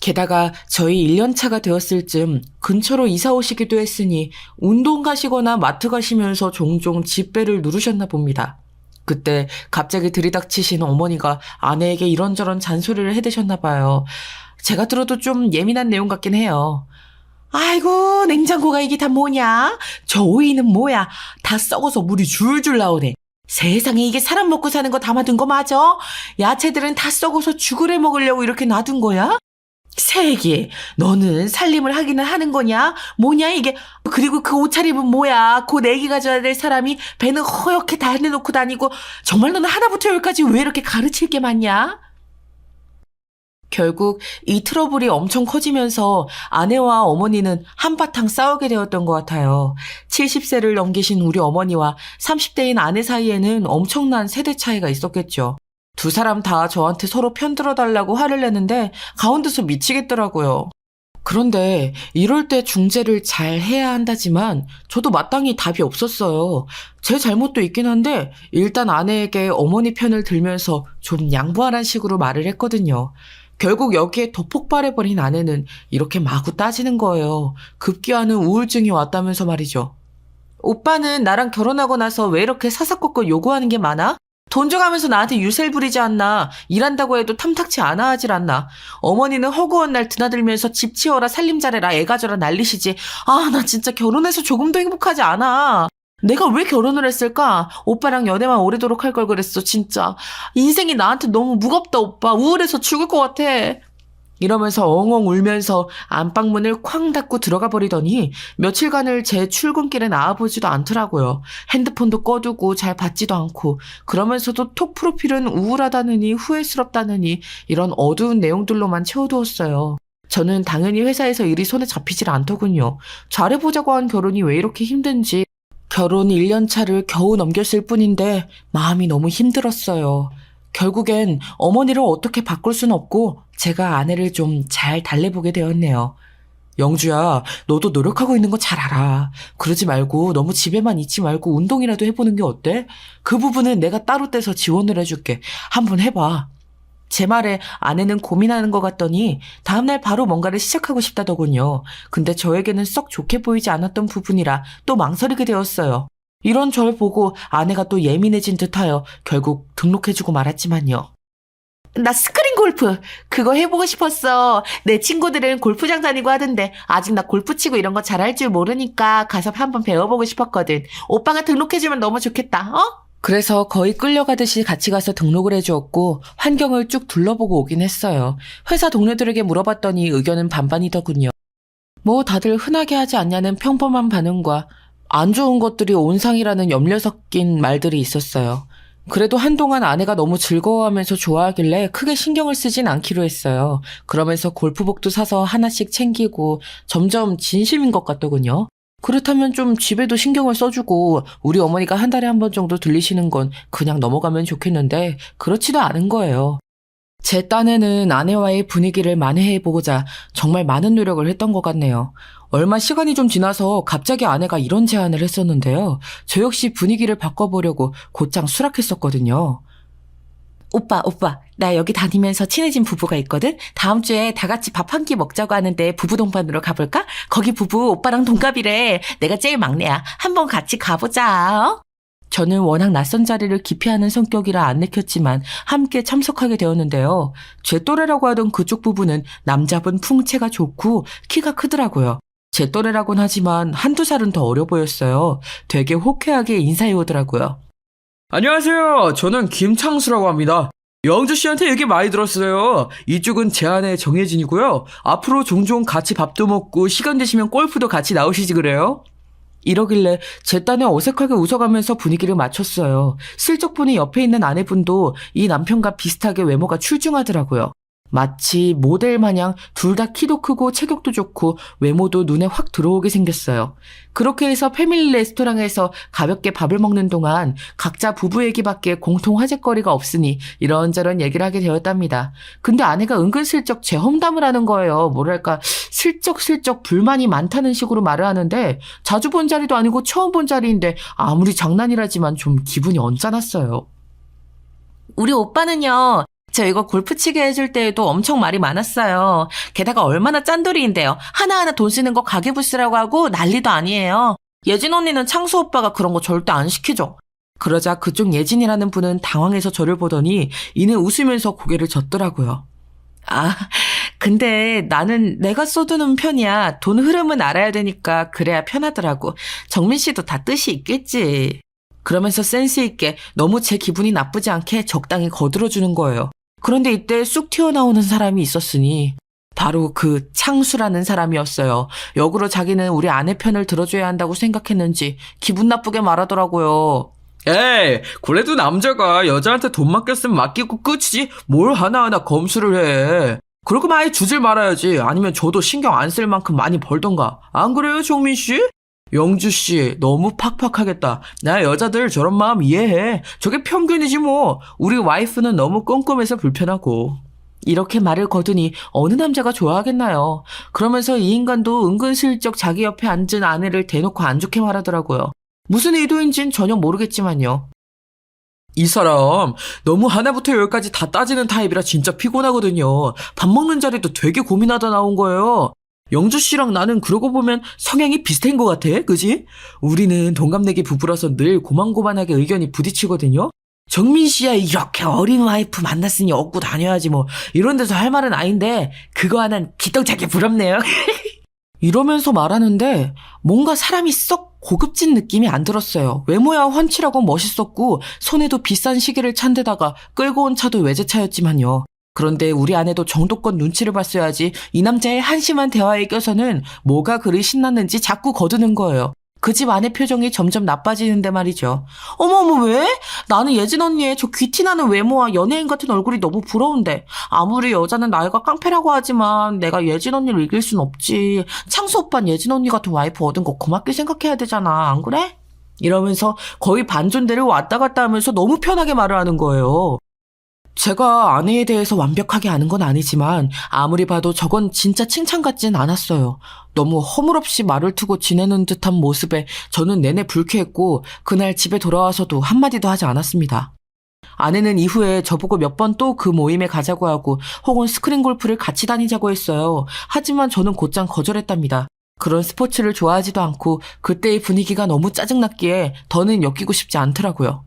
게다가 저희 1년차가 되었을 즈음 근처로 이사 오시기도 했으니 운동 가시거나 마트 가시면서 종종 집배를 누르셨나 봅니다. 그때 갑자기 들이닥치신 어머니가 아내에게 이런저런 잔소리를 해대셨나 봐요. 제가 들어도 좀 예민한 내용 같긴 해요. 아이고, 냉장고가 이게 다 뭐냐? 저 오이는 뭐야? 다 썩어서 물이 줄줄 나오네. 세상에 이게 사람 먹고 사는 거 담아둔 거 맞아? 야채들은 다 썩어서 죽을 해 먹으려고 이렇게 놔둔 거야? 새끼, 너는 살림을 하기는 하는 거냐? 뭐냐 이게? 그리고 그 옷차림은 뭐야? 곧 애기 가져야 될 사람이 배는 허옇게 다 해놓고 다니고 정말 너는 하나부터 열까지 왜 이렇게 가르칠 게 많냐? 결국 이 트러블이 엄청 커지면서 아내와 어머니는 한바탕 싸우게 되었던 것 같아요. 70세를 넘기신 우리 어머니와 30대인 아내 사이에는 엄청난 세대 차이가 있었겠죠. 두 사람 다 저한테 서로 편들어 달라고 화를 내는데 가운데서 미치겠더라고요. 그런데 이럴 때 중재를 잘 해야 한다지만 저도 마땅히 답이 없었어요. 제 잘못도 있긴 한데 일단 아내에게 어머니 편을 들면서 좀 양보하란 식으로 말을 했거든요. 결국 여기에 더 폭발해버린 아내는 이렇게 마구 따지는 거예요. 급기야는 우울증이 왔다면서 말이죠. 오빠는 나랑 결혼하고 나서 왜 이렇게 사사건건 요구하는 게 많아? 돈 줘가면서 나한테 유세를 부리지 않나? 일한다고 해도 탐탁치 않아 하질 않나? 어머니는 허구한 날 드나들면서 집 치워라 살림 잘해라 애 가져라 난리시지. 아, 나 진짜 결혼해서 조금도 행복하지 않아. 내가 왜 결혼을 했을까? 오빠랑 연애만 오래도록 할 걸 그랬어, 진짜. 인생이 나한테 너무 무겁다, 오빠. 우울해서 죽을 것 같아. 이러면서 엉엉 울면서 안방문을 쾅 닫고 들어가 버리더니 며칠간을 제 출근길에 나와보지도 않더라고요. 핸드폰도 꺼두고 잘 받지도 않고 그러면서도 톡 프로필은 우울하다느니 후회스럽다느니 이런 어두운 내용들로만 채워두었어요. 저는 당연히 회사에서 일이 손에 잡히질 않더군요. 잘해보자고 한 결혼이 왜 이렇게 힘든지 결혼 1년 차를 겨우 넘겼을 뿐인데 마음이 너무 힘들었어요. 결국엔 어머니를 어떻게 바꿀 순 없고 제가 아내를 좀 잘 달래보게 되었네요. 영주야, 너도 노력하고 있는 거 잘 알아. 그러지 말고 너무 집에만 있지 말고 운동이라도 해보는 게 어때? 그 부분은 내가 따로 떼서 지원을 해줄게. 한번 해봐. 제 말에 아내는 고민하는 것 같더니 다음날 바로 뭔가를 시작하고 싶다더군요. 근데 저에게는 썩 좋게 보이지 않았던 부분이라 또 망설이게 되었어요. 이런 절 보고 아내가 또 예민해진 듯하여 결국 등록해주고 말았지만요. 나 스크린 골프 그거 해보고 싶었어. 내 친구들은 골프장 다니고 하던데 아직 나 골프 치고 이런 거 잘할 줄 모르니까 가서 한번 배워보고 싶었거든. 오빠가 등록해주면 너무 좋겠다. 어? 그래서 거의 끌려가듯이 같이 가서 등록을 해주었고 환경을 쭉 둘러보고 오긴 했어요. 회사 동료들에게 물어봤더니 의견은 반반이더군요. 뭐 다들 흔하게 하지 않냐는 평범한 반응과 안 좋은 것들이 온상이라는 염려 섞인 말들이 있었어요. 그래도 한동안 아내가 너무 즐거워하면서 좋아하길래 크게 신경을 쓰진 않기로 했어요. 그러면서 골프복도 사서 하나씩 챙기고 점점 진심인 것 같더군요. 그렇다면 좀 집에도 신경을 써주고 우리 어머니가 한 달에 한 번 정도 들리시는 건 그냥 넘어가면 좋겠는데 그렇지도 않은 거예요. 제 딴에는 아내와의 분위기를 만회해보고자 정말 많은 노력을 했던 것 같네요. 얼마 시간이 좀 지나서 갑자기 아내가 이런 제안을 했었는데요. 저 역시 분위기를 바꿔보려고 곧장 수락했었거든요. 오빠, 나 여기 다니면서 친해진 부부가 있거든? 다음 주에 다 같이 밥 한 끼 먹자고 하는데 부부 동반으로 가볼까? 거기 부부 오빠랑 동갑이래. 내가 제일 막내야. 한번 같이 가보자. 어? 저는 워낙 낯선 자리를 기피하는 성격이라 안 내켰지만 함께 참석하게 되었는데요. 제 또래라고 하던 그쪽 부부는 남자분 풍채가 좋고 키가 크더라고요. 제 또래라곤 하지만 한두 살은 더 어려 보였어요. 되게 호쾌하게 인사해 오더라고요. 안녕하세요. 저는 김창수라고 합니다. 영주 씨한테 얘기 많이 들었어요. 이쪽은 제 아내 정혜진이고요. 앞으로 종종 같이 밥도 먹고 시간 되시면 골프도 같이 나오시지 그래요? 이러길래 제 딴에 어색하게 웃어가면서 분위기를 맞췄어요. 슬쩍 보니 옆에 있는 아내분도 이 남편과 비슷하게 외모가 출중하더라고요. 마치 모델 마냥 둘 다 키도 크고 체격도 좋고 외모도 눈에 확 들어오게 생겼어요. 그렇게 해서 패밀리 레스토랑에서 가볍게 밥을 먹는 동안 각자 부부 얘기밖에 공통 화제거리가 없으니 이런저런 얘기를 하게 되었답니다. 근데 아내가 은근슬쩍 제 험담을 하는 거예요. 뭐랄까 슬쩍슬쩍 불만이 많다는 식으로 말을 하는데 자주 본 자리도 아니고 처음 본 자리인데 아무리 장난이라지만 좀 기분이 언짢았어요. 우리 오빠는요. 저 이거 골프 치게 해줄 때에도 엄청 말이 많았어요. 게다가 얼마나 짠돌이인데요. 하나하나 돈 쓰는 거 가계부스라고 하고 난리도 아니에요. 예진 언니는 창수 오빠가 그런 거 절대 안 시키죠. 그러자 그쪽 예진이라는 분은 당황해서 저를 보더니 이내 웃으면서 고개를 젓더라고요. 아, 근데 나는 내가 쏟는 편이야. 돈 흐름은 알아야 되니까 그래야 편하더라고. 정민 씨도 다 뜻이 있겠지. 그러면서 센스 있게 너무 제 기분이 나쁘지 않게 적당히 거들어주는 거예요. 그런데 이때 쑥 튀어나오는 사람이 있었으니 바로 그 창수라는 사람이었어요. 역으로 자기는 우리 아내 편을 들어줘야 한다고 생각했는지 기분 나쁘게 말하더라고요. 에이, 그래도 남자가 여자한테 돈 맡겼으면 맡기고 끝이지 뭘 하나하나 검수를 해. 그럴 거면 아예 주질 말아야지. 아니면 저도 신경 안 쓸 만큼 많이 벌던가. 안 그래요, 정민 씨? 영주 씨, 너무 팍팍하겠다. 나 여자들 저런 마음 이해해. 저게 평균이지 뭐. 우리 와이프는 너무 꼼꼼해서 불편하고. 이렇게 말을 거두니 어느 남자가 좋아하겠나요? 그러면서 이 인간도 은근슬쩍 자기 옆에 앉은 아내를 대놓고 안 좋게 말하더라고요. 무슨 의도인진 전혀 모르겠지만요. 이 사람 너무 하나부터 열까지 다 따지는 타입이라 진짜 피곤하거든요. 밥 먹는 자리도 되게 고민하다 나온 거예요. 영주 씨랑 나는 그러고 보면 성향이 비슷한 것 같아, 그지? 우리는 동갑내기 부부라서 늘 고만고만하게 의견이 부딪히거든요. 정민 씨야 이렇게 어린 와이프 만났으니 얻고 다녀야지 뭐 이런 데서 할 말은 아닌데 그거 하나는 기똥차게 부럽네요. 이러면서 말하는데 뭔가 사람이 썩 고급진 느낌이 안 들었어요. 외모야 훤칠하고 멋있었고 손에도 비싼 시계를 찬 데다가 끌고 온 차도 외제차였지만요. 그런데 우리 아내도 정도껏 눈치를 봤어야지 이 남자의 한심한 대화에 껴서는 뭐가 그리 신났는지 자꾸 거드는 거예요. 그 집 아내 표정이 점점 나빠지는데 말이죠. 어머머 왜? 나는 예진 언니의 저 귀티나는 외모와 연예인 같은 얼굴이 너무 부러운데 아무리 여자는 나이가 깡패라고 하지만 내가 예진 언니를 이길 순 없지. 창수 오빠는 예진 언니 같은 와이프 얻은 거 고맙게 생각해야 되잖아. 안 그래? 이러면서 거의 반존대를 왔다 갔다 하면서 너무 편하게 말을 하는 거예요. 제가 아내에 대해서 완벽하게 아는 건 아니지만 아무리 봐도 저건 진짜 칭찬 같진 않았어요. 너무 허물없이 말을 트고 지내는 듯한 모습에 저는 내내 불쾌했고 그날 집에 돌아와서도 한마디도 하지 않았습니다. 아내는 이후에 저보고 몇 번 또 그 모임에 가자고 하고 혹은 스크린 골프를 같이 다니자고 했어요. 하지만 저는 곧장 거절했답니다. 그런 스포츠를 좋아하지도 않고 그때의 분위기가 너무 짜증났기에 더는 엮이고 싶지 않더라고요.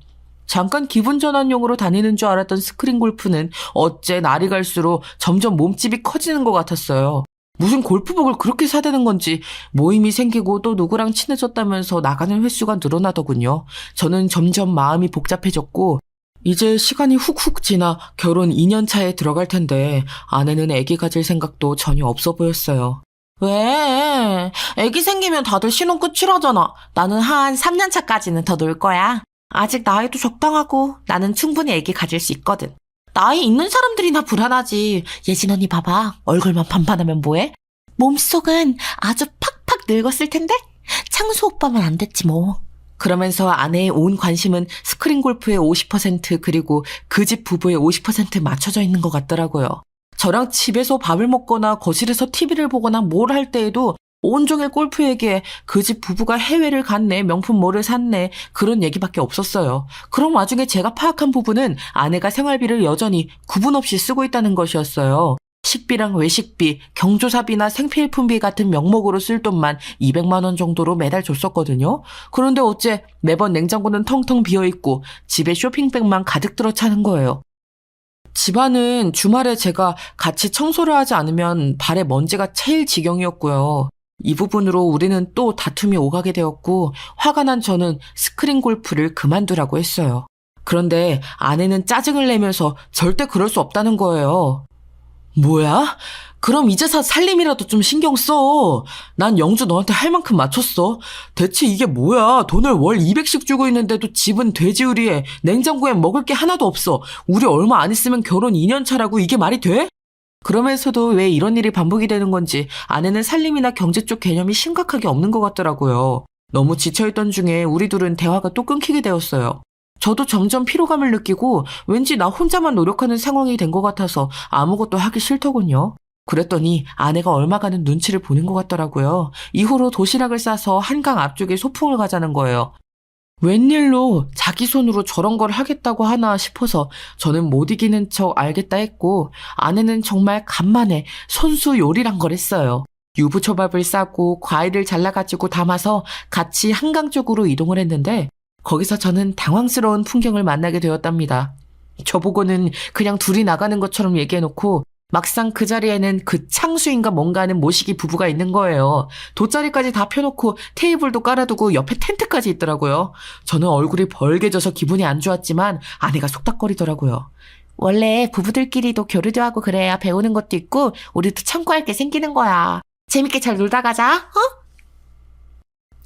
잠깐 기분 전환용으로 다니는 줄 알았던 스크린 골프는 어째 날이 갈수록 점점 몸집이 커지는 것 같았어요. 무슨 골프복을 그렇게 사대는 건지 모임이 생기고 또 누구랑 친해졌다면서 나가는 횟수가 늘어나더군요. 저는 점점 마음이 복잡해졌고 이제 시간이 훅훅 지나 결혼 2년 차에 들어갈 텐데 아내는 아기 가질 생각도 전혀 없어 보였어요. 왜? 애기 생기면 다들 신혼 끝이라잖아. 나는 한 3년 차까지는 더 놀 거야. 아직 나이도 적당하고 나는 충분히 애기 가질 수 있거든. 나이 있는 사람들이나 불안하지. 예진 언니 봐봐. 얼굴만 반반하면 뭐해? 몸속은 아주 팍팍 늙었을 텐데? 창수 오빠만 안 됐지 뭐. 그러면서 아내의 온 관심은 스크린 골프의 50% 그리고 그 집 부부의 50% 맞춰져 있는 것 같더라고요. 저랑 집에서 밥을 먹거나 거실에서 TV를 보거나 뭘 할 때에도 온종일 골프 얘기에 그 집 부부가 해외를 갔네, 명품 뭐를 샀네, 그런 얘기밖에 없었어요. 그런 와중에 제가 파악한 부분은 아내가 생활비를 여전히 구분 없이 쓰고 있다는 것이었어요. 식비랑 외식비, 경조사비나 생필품비 같은 명목으로 쓸 돈만 200만 원 정도로 매달 줬었거든요. 그런데 어째 매번 냉장고는 텅텅 비어있고 집에 쇼핑백만 가득 들어 차는 거예요. 집안은 주말에 제가 같이 청소를 하지 않으면 발에 먼지가 채일 지경이었고요. 이 부분으로 우리는 또 다툼이 오가게 되었고 화가 난 저는 스크린 골프를 그만두라고 했어요. 그런데 아내는 짜증을 내면서 절대 그럴 수 없다는 거예요. 뭐야? 그럼 이제서 살림이라도 좀 신경 써. 난 영주 너한테 할 만큼 맞췄어. 대체 이게 뭐야? 돈을 월 200씩 주고 있는데도 집은 돼지우리에 냉장고에 먹을 게 하나도 없어. 우리 얼마 안 있으면 결혼 2년 차라고 이게 말이 돼? 그러면서도 왜 이런 일이 반복이 되는 건지 아내는 살림이나 경제 쪽 개념이 심각하게 없는 것 같더라고요. 너무 지쳐있던 중에 우리 둘은 대화가 또 끊기게 되었어요. 저도 점점 피로감을 느끼고 왠지 나 혼자만 노력하는 상황이 된 것 같아서 아무것도 하기 싫더군요. 그랬더니 아내가 얼마 가는 눈치를 보는 것 같더라고요. 이후로 도시락을 싸서 한강 앞쪽에 소풍을 가자는 거예요. 웬일로 자기 손으로 저런 걸 하겠다고 하나 싶어서 저는 못 이기는 척 알겠다 했고 아내는 정말 간만에 손수 요리란 걸 했어요. 유부초밥을 싸고 과일을 잘라가지고 담아서 같이 한강 쪽으로 이동을 했는데 거기서 저는 당황스러운 풍경을 만나게 되었답니다. 저보고는 그냥 둘이 나가는 것처럼 얘기해놓고 막상 그 자리에는 그 창수인가 뭔가 하는 모시기 부부가 있는 거예요. 돗자리까지 다 펴놓고 테이블도 깔아두고 옆에 텐트까지 있더라고요. 저는 얼굴이 벌개져서 기분이 안 좋았지만 아내가 속닥거리더라고요. 원래 부부들끼리도 교류도 하고 그래야 배우는 것도 있고 우리도 참고할 게 생기는 거야. 재밌게 잘 놀다 가자. 어?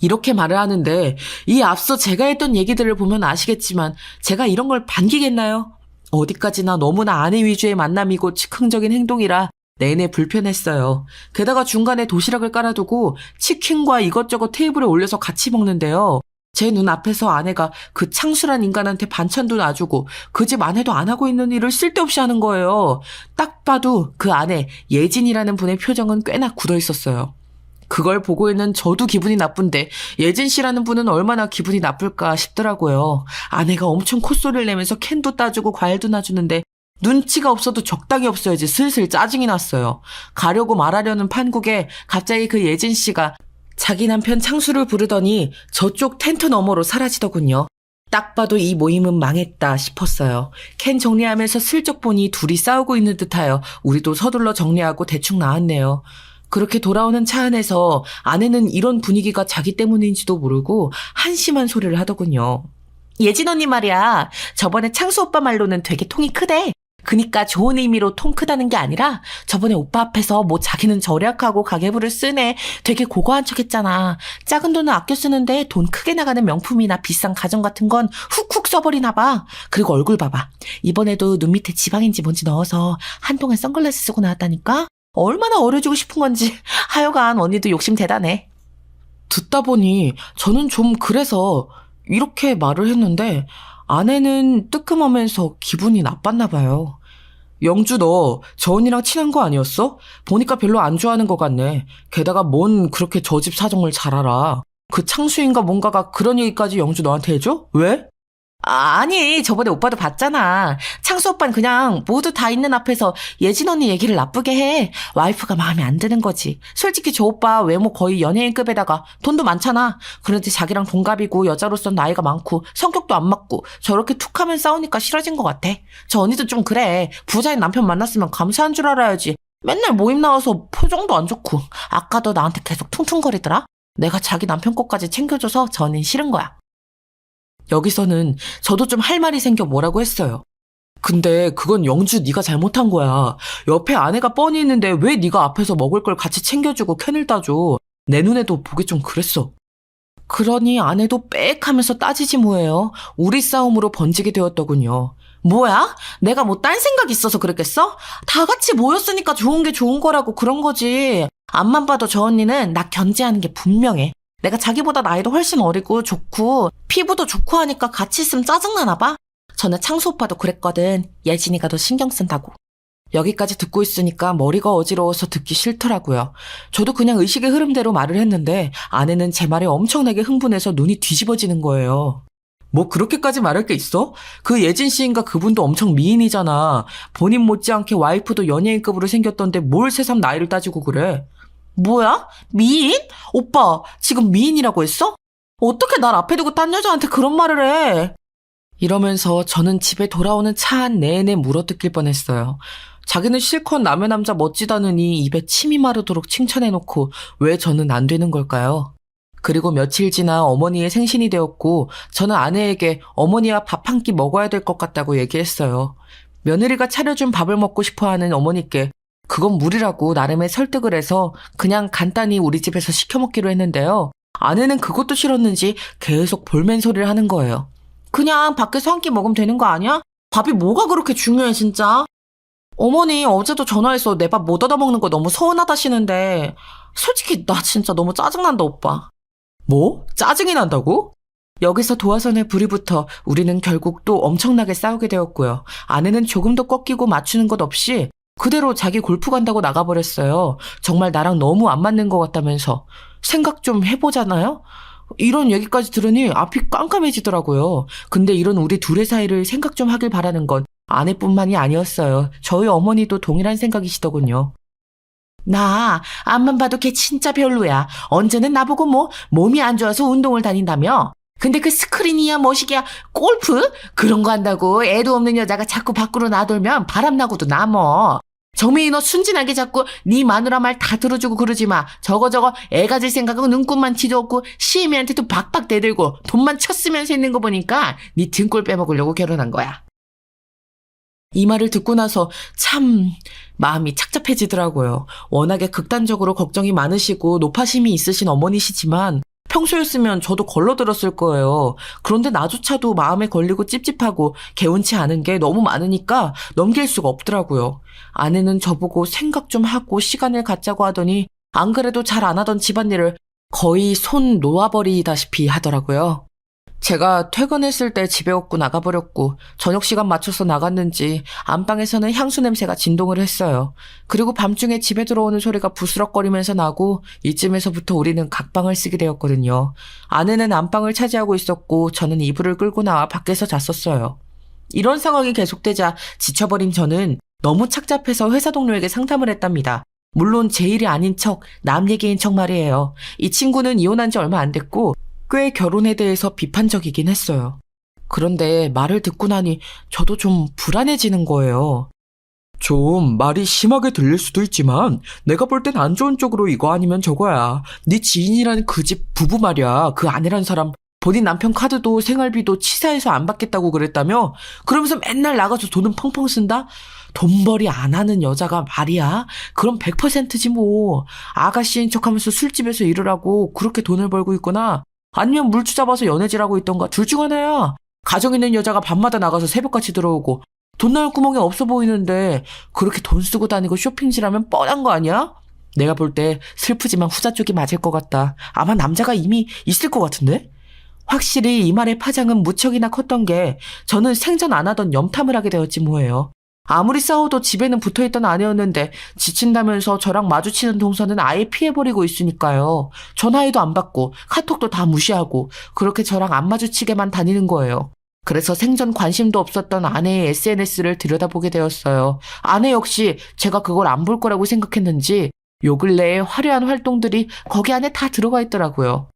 이렇게 말을 하는데 이 앞서 제가 했던 얘기들을 보면 아시겠지만 제가 이런 걸 반기겠나요? 어디까지나 너무나 아내 위주의 만남이고 즉흥적인 행동이라 내내 불편했어요. 게다가 중간에 도시락을 깔아두고 치킨과 이것저것 테이블에 올려서 같이 먹는데요. 제 눈앞에서 아내가 그 창수란 인간한테 반찬도 놔주고 그 집 아내도 안 하고 있는 일을 쓸데없이 하는 거예요. 딱 봐도 그 아내 예진이라는 분의 표정은 꽤나 굳어 있었어요. 그걸 보고 있는 저도 기분이 나쁜데 예진 씨라는 분은 얼마나 기분이 나쁠까 싶더라고요. 아내가 엄청 콧소리를 내면서 캔도 따주고 과일도 놔주는데 눈치가 없어도 적당히 없어야지 슬슬 짜증이 났어요. 가려고 말하려는 판국에 갑자기 그 예진 씨가 자기 남편 창수를 부르더니 저쪽 텐트 너머로 사라지더군요. 딱 봐도 이 모임은 망했다 싶었어요. 캔 정리하면서 슬쩍 보니 둘이 싸우고 있는 듯하여 우리도 서둘러 정리하고 대충 나왔네요. 그렇게 돌아오는 차 안에서 아내는 이런 분위기가 자기 때문인지도 모르고 한심한 소리를 하더군요. 예진 언니 말이야. 저번에 창수 오빠 말로는 되게 통이 크대. 그니까 좋은 의미로 통 크다는 게 아니라 저번에 오빠 앞에서 뭐 자기는 절약하고 가계부를 쓰네. 되게 고고한 척 했잖아. 작은 돈은 아껴 쓰는데 돈 크게 나가는 명품이나 비싼 가전 같은 건 훅훅 써버리나 봐. 그리고 얼굴 봐봐. 이번에도 눈 밑에 지방인지 뭔지 넣어서 한동안 선글라스 쓰고 나왔다니까? 얼마나 어려지고 싶은 건지. 하여간 언니도 욕심 대단해. 듣다 보니 저는 좀 그래서 이렇게 말을 했는데 아내는 뜨끔하면서 기분이 나빴나 봐요. 영주 너 저 언니랑 친한 거 아니었어? 보니까 별로 안 좋아하는 것 같네. 게다가 뭔 그렇게 저 집 사정을 잘 알아. 그 창수인가 뭔가가 그런 얘기까지 영주 너한테 해줘? 왜? 아니, 저번에 오빠도 봤잖아. 창수 오빠는 그냥 모두 다 있는 앞에서 예진 언니 얘기를 나쁘게 해. 와이프가 마음에 안 드는 거지. 솔직히 저 오빠 외모 거의 연예인급에다가 돈도 많잖아. 그런데 자기랑 동갑이고 여자로선 나이가 많고 성격도 안 맞고 저렇게 툭 하면 싸우니까 싫어진 것 같아. 저 언니도 좀 그래. 부자인 남편 만났으면 감사한 줄 알아야지. 맨날 모임 나와서 표정도 안 좋고 아까도 나한테 계속 퉁퉁거리더라. 내가 자기 남편 것까지 챙겨줘서 저 언니는 싫은 거야. 여기서는 저도 좀 할 말이 생겨 뭐라고 했어요. 근데 그건 영주 네가 잘못한 거야. 옆에 아내가 뻔히 있는데 왜 네가 앞에서 먹을 걸 같이 챙겨주고 캔을 따줘. 내 눈에도 보기 좀 그랬어. 그러니 아내도 빽 하면서 따지지 뭐예요. 우리 싸움으로 번지게 되었더군요. 뭐야? 내가 뭐 딴 생각 있어서 그랬겠어? 다 같이 모였으니까 좋은 게 좋은 거라고 그런 거지. 앞만 봐도 저 언니는 나 견제하는 게 분명해. 내가 자기보다 나이도 훨씬 어리고 좋고 피부도 좋고 하니까 같이 있으면 짜증나나 봐. 전에 창수 오빠도 그랬거든. 예진이가 더 신경 쓴다고. 여기까지 듣고 있으니까 머리가 어지러워서 듣기 싫더라고요. 저도 그냥 의식의 흐름대로 말을 했는데 아내는 제 말에 엄청나게 흥분해서 눈이 뒤집어지는 거예요. 뭐 그렇게까지 말할 게 있어? 그 예진 씨인가 그분도 엄청 미인이잖아. 본인 못지않게 와이프도 연예인급으로 생겼던데 뭘 새삼 나이를 따지고 그래. 뭐야? 미인? 오빠, 지금 미인이라고 했어? 어떻게 날 앞에 두고 딴 여자한테 그런 말을 해? 이러면서 저는 집에 돌아오는 차 안 내내 물어뜯길 뻔했어요. 자기는 실컷 남의 남자 멋지다느니 입에 침이 마르도록 칭찬해놓고 왜 저는 안 되는 걸까요? 그리고 며칠 지나 어머니의 생신이 되었고 저는 아내에게 어머니와 밥 한 끼 먹어야 될 것 같다고 얘기했어요. 며느리가 차려준 밥을 먹고 싶어하는 어머니께 그건 무리라고 나름의 설득을 해서 그냥 간단히 우리 집에서 시켜 먹기로 했는데요. 아내는 그것도 싫었는지 계속 볼멘 소리를 하는 거예요. 그냥 밖에서 한 끼 먹으면 되는 거 아니야? 밥이 뭐가 그렇게 중요해 진짜? 어머니 어제도 전화해서 내 밥 못 얻어먹는 거 너무 서운하다시는데 솔직히 나 진짜 너무 짜증난다 오빠. 뭐? 짜증이 난다고? 여기서 도화선에 불이 붙어 우리는 결국 또 엄청나게 싸우게 되었고요. 아내는 조금도 꺾이고 맞추는 것 없이 그대로 자기 골프 간다고 나가버렸어요. 정말 나랑 너무 안 맞는 것 같다면서. 생각 좀 해보잖아요? 이런 얘기까지 들으니 앞이 깜깜해지더라고요. 근데 이런 우리 둘의 사이를 생각 좀 하길 바라는 건 아내뿐만이 아니었어요. 저희 어머니도 동일한 생각이시더군요. 나 앞만 봐도 걔 진짜 별로야. 언제는 나보고 뭐 몸이 안 좋아서 운동을 다닌다며. 근데 그 스크린이야 뭐시기야 골프? 그런 거 한다고 애도 없는 여자가 자꾸 밖으로 나돌면 바람나고도 남어. 정민이 너 순진하게 자꾸 네 마누라 말 다 들어주고 그러지 마. 저거 애 가질 생각하고 눈곱만 뒤집고 시애미한테도 박박 대들고 돈만 쳤으면서 있는 거 보니까 네 등골 빼먹으려고 결혼한 거야. 이 말을 듣고 나서 참 마음이 착잡해지더라고요. 워낙에 극단적으로 걱정이 많으시고 노파심이 있으신 어머니시지만 평소였으면 저도 걸러들었을 거예요. 그런데 나조차도 마음에 걸리고 찝찝하고 개운치 않은 게 너무 많으니까 넘길 수가 없더라고요. 아내는 저보고 생각 좀 하고 시간을 갖자고 하더니 안 그래도 잘 안 하던 집안일을 거의 손 놓아버리다시피 하더라고요. 제가 퇴근했을 때 집에 없고 나가버렸고 저녁 시간 맞춰서 나갔는지 안방에서는 향수 냄새가 진동을 했어요. 그리고 밤중에 집에 들어오는 소리가 부스럭거리면서 나고 이쯤에서부터 우리는 각방을 쓰게 되었거든요. 아내는 안방을 차지하고 있었고 저는 이불을 끌고 나와 밖에서 잤었어요. 이런 상황이 계속되자 지쳐버린 저는 너무 착잡해서 회사 동료에게 상담을 했답니다. 물론 제 일이 아닌 척, 남 얘기인 척 말이에요. 이 친구는 이혼한 지 얼마 안 됐고 꽤 결혼에 대해서 비판적이긴 했어요. 그런데 말을 듣고 나니 저도 좀 불안해지는 거예요. 좀 말이 심하게 들릴 수도 있지만 내가 볼 땐 안 좋은 쪽으로 이거 아니면 저거야. 네 지인이라는 그 집 부부 말이야. 그 아내란 사람 본인 남편 카드도 생활비도 치사해서 안 받겠다고 그랬다며? 그러면서 맨날 나가서 돈은 펑펑 쓴다? 돈벌이 안 하는 여자가 말이야? 그럼 100%지 뭐. 아가씨인 척하면서 술집에서 일을 하고 그렇게 돈을 벌고 있거나 아니면 물주 잡아서 연애질하고 있던가 둘 중 하나야. 가정 있는 여자가 밤마다 나가서 새벽같이 들어오고 돈 나올 구멍이 없어 보이는데 그렇게 돈 쓰고 다니고 쇼핑질하면 뻔한 거 아니야? 내가 볼 때 슬프지만 후자 쪽이 맞을 것 같다. 아마 남자가 이미 있을 것 같은데? 확실히 이 말의 파장은 무척이나 컸던 게 저는 생전 안 하던 염탐을 하게 되었지 뭐예요. 아무리 싸워도 집에는 붙어있던 아내였는데 지친다면서 저랑 마주치는 동선은 아예 피해버리고 있으니까요. 전화해도 안 받고 카톡도 다 무시하고 그렇게 저랑 안 마주치게만 다니는 거예요. 그래서 생전 관심도 없었던 아내의 SNS를 들여다보게 되었어요. 아내 역시 제가 그걸 안 볼 거라고 생각했는지 요 근래의 화려한 활동들이 거기 안에 다 들어가 있더라고요.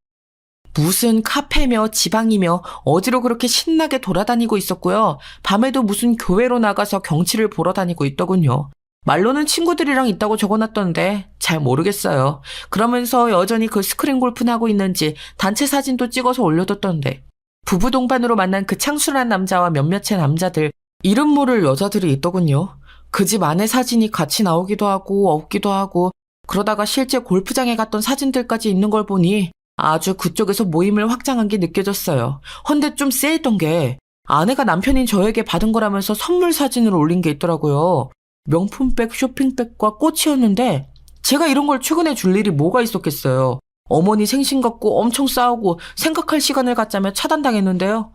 무슨 카페며 지방이며 어디로 그렇게 신나게 돌아다니고 있었고요. 밤에도 무슨 교회로 나가서 경치를 보러 다니고 있더군요. 말로는 친구들이랑 있다고 적어놨던데 잘 모르겠어요. 그러면서 여전히 그 스크린 골프는 하고 있는지 단체 사진도 찍어서 올려뒀던데 부부 동반으로 만난 그 창술한 남자와 몇몇의 남자들 이름 모를 여자들이 있더군요. 그 집 아내 사진이 같이 나오기도 하고 없기도 하고 그러다가 실제 골프장에 갔던 사진들까지 있는 걸 보니 아주 그쪽에서 모임을 확장한 게 느껴졌어요. 헌데 좀 쎄했던 게 아내가 남편인 저에게 받은 거라면서 선물 사진을 올린 게 있더라고요. 명품백, 쇼핑백과 꽃이었는데 제가 이런 걸 출근해 줄 일이 뭐가 있었겠어요. 어머니 생신 갖고 엄청 싸우고 생각할 시간을 갖자며 차단당했는데요.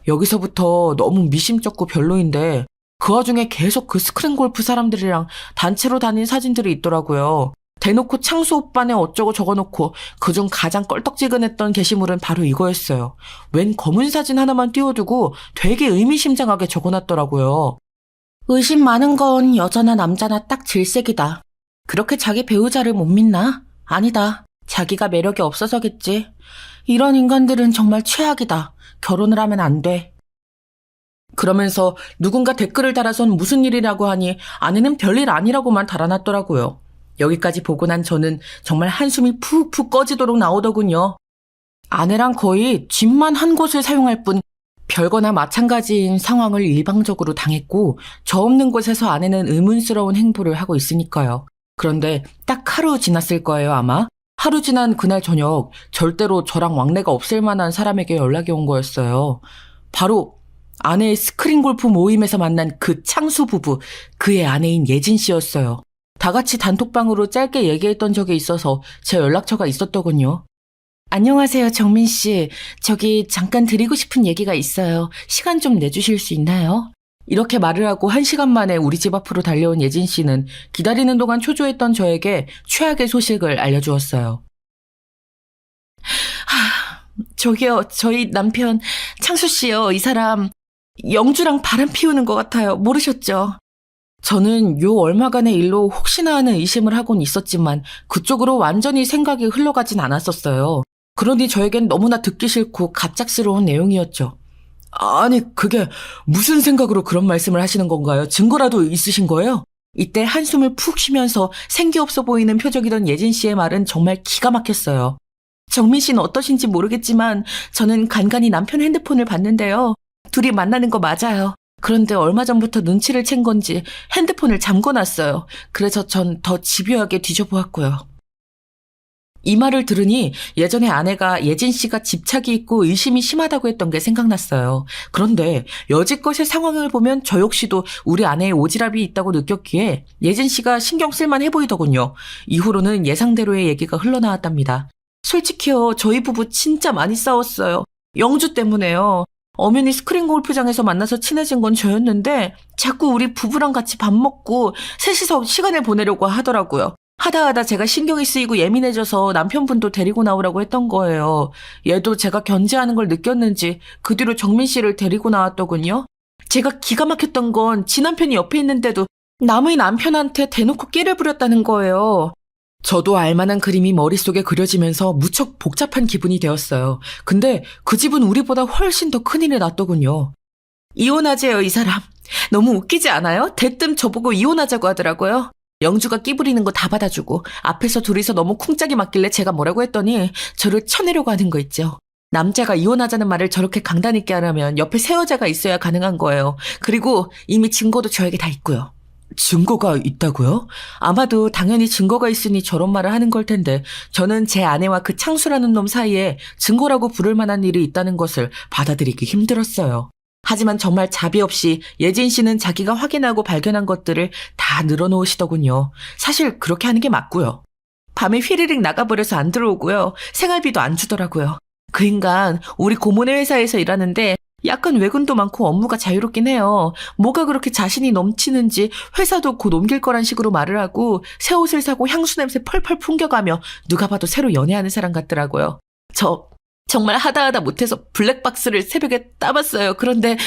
여기서부터 너무 미심쩍고 별로인데 그 와중에 계속 그 스크린 골프 사람들이랑 단체로 다닌 사진들이 있더라고요. 대놓고 창수 오빠네 어쩌고 적어놓고 그중 가장 껄떡지근했던 게시물은 바로 이거였어요. 웬 검은 사진 하나만 띄워두고 되게 의미심장하게 적어놨더라고요. 의심 많은 건 여자나 남자나 딱 질색이다. 그렇게 자기 배우자를 못 믿나? 아니다. 자기가 매력이 없어서겠지. 이런 인간들은 정말 최악이다. 결혼을 하면 안 돼. 그러면서 누군가 댓글을 달아선 무슨 일이라고 하니 아내는 별일 아니라고만 달아놨더라고요. 여기까지 보고 난 저는 정말 한숨이 푹푹 꺼지도록 나오더군요. 아내랑 거의 집만 한 곳을 사용할 뿐 별거나 마찬가지인 상황을 일방적으로 당했고 저 없는 곳에서 아내는 의문스러운 행보를 하고 있으니까요. 그런데 딱 하루 지났을 거예요, 아마. 하루 지난 그날 저녁 절대로 저랑 왕래가 없을 만한 사람에게 연락이 온 거였어요. 바로 아내의 스크린 골프 모임에서 만난 그 창수 부부, 그의 아내인 예진 씨였어요. 다 같이 단톡방으로 짧게 얘기했던 적이 있어서 제 연락처가 있었더군요. 안녕하세요, 정민 씨. 저기 잠깐 드리고 싶은 얘기가 있어요. 시간 좀 내주실 수 있나요? 이렇게 말을 하고 1시간 만에 우리 집 앞으로 달려온 예진 씨는 기다리는 동안 초조했던 저에게 최악의 소식을 알려주었어요. 저기요, 저희 남편 창수 씨요. 이 사람 영주랑 바람 피우는 것 같아요. 모르셨죠? 저는 요 얼마간의 일로 혹시나 하는 의심을 하곤 있었지만 그쪽으로 완전히 생각이 흘러가진 않았었어요. 그러니 저에겐 너무나 듣기 싫고 갑작스러운 내용이었죠. 아니, 그게 무슨 생각으로 그런 말씀을 하시는 건가요? 증거라도 있으신 거예요? 이때 한숨을 푹 쉬면서 생기 없어 보이는 표정이던 예진 씨의 말은 정말 기가 막혔어요. 정민 씨는 어떠신지 모르겠지만 저는 간간히 남편 핸드폰을 봤는데요. 둘이 만나는 거 맞아요. 그런데 얼마 전부터 눈치를 챈 건지 핸드폰을 잠궈놨어요. 그래서 전 더 집요하게 뒤져보았고요. 이 말을 들으니 예전에 아내가 예진 씨가 집착이 있고 의심이 심하다고 했던 게 생각났어요. 그런데 여지껏의 상황을 보면 저 역시도 우리 아내의 오지랖이 있다고 느꼈기에 예진 씨가 신경 쓸만해 보이더군요. 이후로는 예상대로의 얘기가 흘러나왔답니다. 솔직히요, 저희 부부 진짜 많이 싸웠어요. 영주 때문에요. 엄연히 스크린 골프장에서 만나서 친해진 건 저였는데 자꾸 우리 부부랑 같이 밥 먹고 셋이서 시간을 보내려고 하더라고요. 하다 제가 신경이 쓰이고 예민해져서 남편분도 데리고 나오라고 했던 거예요. 얘도 제가 견제하는 걸 느꼈는지 그 뒤로 정민 씨를 데리고 나왔더군요. 제가 기가 막혔던 건 지 남편이 옆에 있는데도 남의 남편한테 대놓고 끼를 부렸다는 거예요. 저도 알만한 그림이 머릿속에 그려지면서 무척 복잡한 기분이 되었어요. 근데 그 집은 우리보다 훨씬 더 큰일이 났더군요. 이혼하재요, 이 사람. 너무 웃기지 않아요? 대뜸 저보고 이혼하자고 하더라고요. 영주가 끼부리는 거 다 받아주고 앞에서 둘이서 너무 쿵짝이 맞길래 제가 뭐라고 했더니 저를 쳐내려고 하는 거 있죠. 남자가 이혼하자는 말을 저렇게 강단 있게 하려면 옆에 새 여자가 있어야 가능한 거예요. 그리고 이미 증거도 저에게 다 있고요. 증거가 있다고요? 아마도 당연히 증거가 있으니 저런 말을 하는 걸 텐데 저는 제 아내와 그 창수라는 놈 사이에 증거라고 부를 만한 일이 있다는 것을 받아들이기 힘들었어요. 하지만 정말 자비 없이 예진 씨는 자기가 확인하고 발견한 것들을 다 늘어놓으시더군요. 사실 그렇게 하는 게 맞고요. 밤에 휘리릭 나가버려서 안 들어오고요. 생활비도 안 주더라고요. 그 인간 우리 고모네 회사에서 일하는데 약간 외근도 많고 업무가 자유롭긴 해요. 뭐가 그렇게 자신이 넘치는지 회사도 곧 옮길 거란 식으로 말을 하고 새 옷을 사고 향수 냄새 펄펄 풍겨가며 누가 봐도 새로 연애하는 사람 같더라고요. 저 정말 하다 못해서 블랙박스를 새벽에 따봤어요. 그런데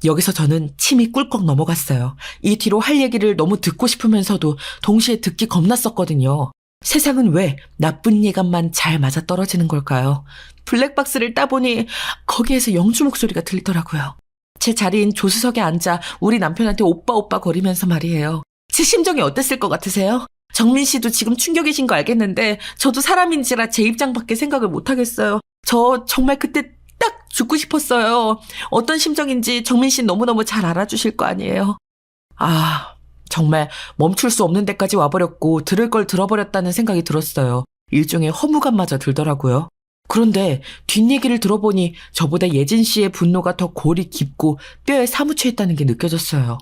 여기서 저는 침이 꿀꺽 넘어갔어요. 이 뒤로 할 얘기를 너무 듣고 싶으면서도 동시에 듣기 겁났었거든요. 세상은 왜 나쁜 예감만 잘 맞아떨어지는 걸까요? 블랙박스를 따보니 거기에서 영주 목소리가 들리더라고요. 제 자리인 조수석에 앉아 우리 남편한테 오빠 거리면서 말이에요. 제 심정이 어땠을 것 같으세요? 정민 씨도 지금 충격이신 거 알겠는데 저도 사람인지라 제 입장밖에 생각을 못하겠어요. 저 정말 그때 딱 죽고 싶었어요. 어떤 심정인지 정민 씨 너무너무 잘 알아주실 거 아니에요. 정말 멈출 수 없는 데까지 와버렸고 들을 걸 들어버렸다는 생각이 들었어요. 일종의 허무감마저 들더라고요. 그런데 뒷얘기를 들어보니 저보다 예진 씨의 분노가 더 골이 깊고 뼈에 사무쳐 있다는 게 느껴졌어요.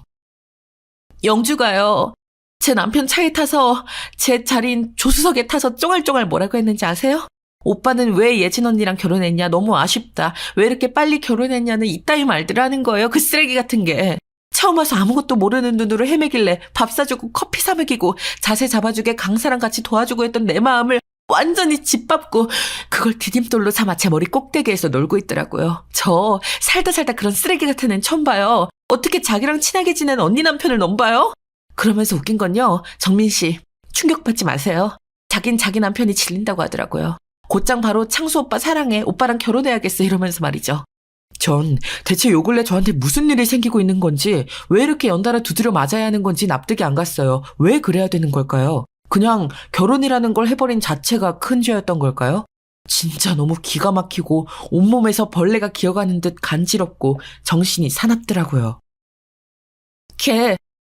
영주가요. 제 남편 차에 타서 제 자리인 조수석에 타서 쫑알쫑알 뭐라고 했는지 아세요? 오빠는 왜 예진 언니랑 결혼했냐? 너무 아쉽다. 왜 이렇게 빨리 결혼했냐는 이따위 말들을 하는 거예요. 그 쓰레기 같은 게. 처음 와서 아무것도 모르는 눈으로 헤매길래 밥 사주고 커피 사 먹이고 자세 잡아주게 강사랑 같이 도와주고 했던 내 마음을 완전히 짓밟고 그걸 디딤돌로 삼아 제 머리 꼭대기에서 놀고 있더라고요. 저 살다 그런 쓰레기 같은 애는 처음 봐요. 어떻게 자기랑 친하게 지낸 언니 남편을 넘봐요? 그러면서 웃긴 건요. 정민 씨 충격받지 마세요. 자긴 자기 남편이 질린다고 하더라고요. 곧장 바로 창수 오빠 사랑해. 오빠랑 결혼해야겠어 이러면서 말이죠. 전 대체 요 근래 저한테 무슨 일이 생기고 있는 건지 왜 이렇게 연달아 두드려 맞아야 하는 건지 납득이 안 갔어요. 왜 그래야 되는 걸까요? 그냥 결혼이라는 걸 해버린 자체가 큰 죄였던 걸까요? 진짜 너무 기가 막히고 온몸에서 벌레가 기어가는 듯 간지럽고 정신이 사납더라고요.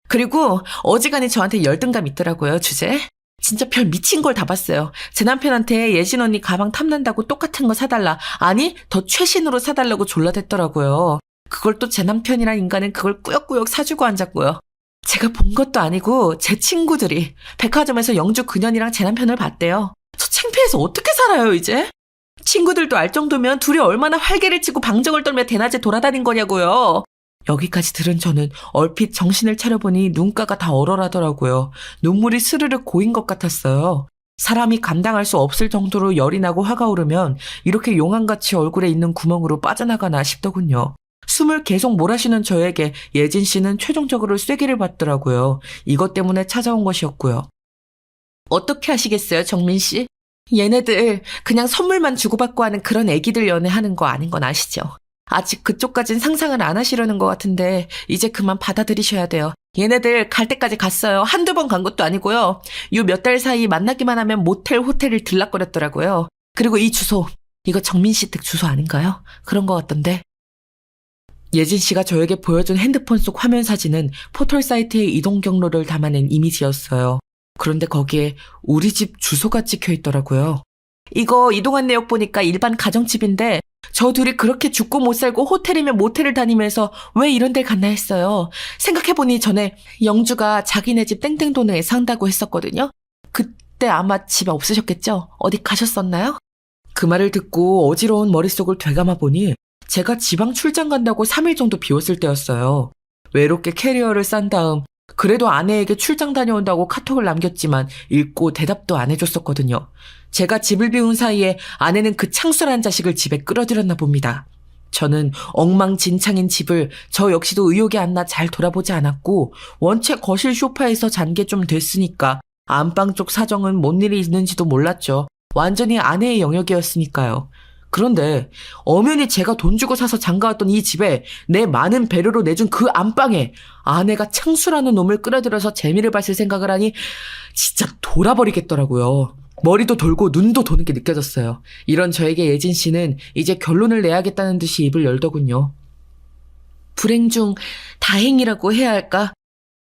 그리고 어지간히 저한테 열등감 있더라고요, 주제. 진짜 별 미친 걸 다 봤어요. 제 남편한테 예진 언니 가방 탐난다고 똑같은 거 사달라. 아니, 더 최신으로 사달라고 졸라댔더라고요. 그걸 또 제 남편이란 인간은 그걸 꾸역꾸역 사주고 앉았고요. 제가 본 것도 아니고 제 친구들이 백화점에서 영주 그년이랑 제 남편을 봤대요. 저 창피해서 어떻게 살아요, 이제? 친구들도 알 정도면 둘이 얼마나 활개를 치고 방정을 떨며 대낮에 돌아다닌 거냐고요. 여기까지 들은 저는 얼핏 정신을 차려보니 눈가가 다 얼얼하더라고요. 눈물이 스르륵 고인 것 같았어요. 사람이 감당할 수 없을 정도로 열이 나고 화가 오르면 이렇게 용암같이 얼굴에 있는 구멍으로 빠져나가나 싶더군요. 숨을 계속 몰아쉬는 저에게 예진 씨는 최종적으로 쐐기를 받더라고요. 이것 때문에 찾아온 것이었고요. 어떻게 하시겠어요, 정민 씨? 얘네들 그냥 선물만 주고받고 하는 그런 애기들 연애하는 거 아닌 건 아시죠? 아직 그쪽까진 상상을 안 하시려는 것 같은데 이제 그만 받아들이셔야 돼요. 얘네들 갈 때까지 갔어요. 한두 번 간 것도 아니고요. 요 몇 달 사이 만나기만 하면 모텔, 호텔을 들락거렸더라고요. 그리고 이 주소, 이거 정민 씨 댁 주소 아닌가요? 그런 것 같던데. 예진 씨가 저에게 보여준 핸드폰 속 화면 사진은 포털 사이트의 이동 경로를 담아낸 이미지였어요. 그런데 거기에 우리 집 주소가 찍혀 있더라고요. 이거 이동한 내역 보니까 일반 가정집인데 저 둘이 그렇게 죽고 못 살고 호텔이면 모텔을 다니면서 왜 이런 데 갔나 했어요. 생각해보니 전에 영주가 자기네 집 땡땡동네에 산다고 했었거든요. 그때 아마 집에 없으셨겠죠? 어디 가셨었나요? 그 말을 듣고 어지러운 머릿속을 되감아보니 제가 지방 출장 간다고 3일 정도 비웠을 때였어요. 외롭게 캐리어를 싼 다음 그래도 아내에게 출장 다녀온다고 카톡을 남겼지만 읽고 대답도 안 해줬었거든요. 제가 집을 비운 사이에 아내는 그 창술한 자식을 집에 끌어들였나 봅니다. 저는 엉망진창인 집을 저 역시도 의욕이 안 나 잘 돌아보지 않았고 원체 거실 소파에서 잔 게 좀 됐으니까 안방 쪽 사정은 뭔 일이 있는지도 몰랐죠. 완전히 아내의 영역이었으니까요. 그런데 엄연히 제가 돈 주고 사서 장가왔던 이 집에 내 많은 배려로 내준 그 안방에 아내가 창수라는 놈을 끌어들여서 재미를 봤을 생각을 하니 진짜 돌아버리겠더라고요. 머리도 돌고 눈도 도는 게 느껴졌어요. 이런 저에게 예진 씨는 이제 결론을 내야겠다는 듯이 입을 열더군요. 불행 중 다행이라고 해야 할까?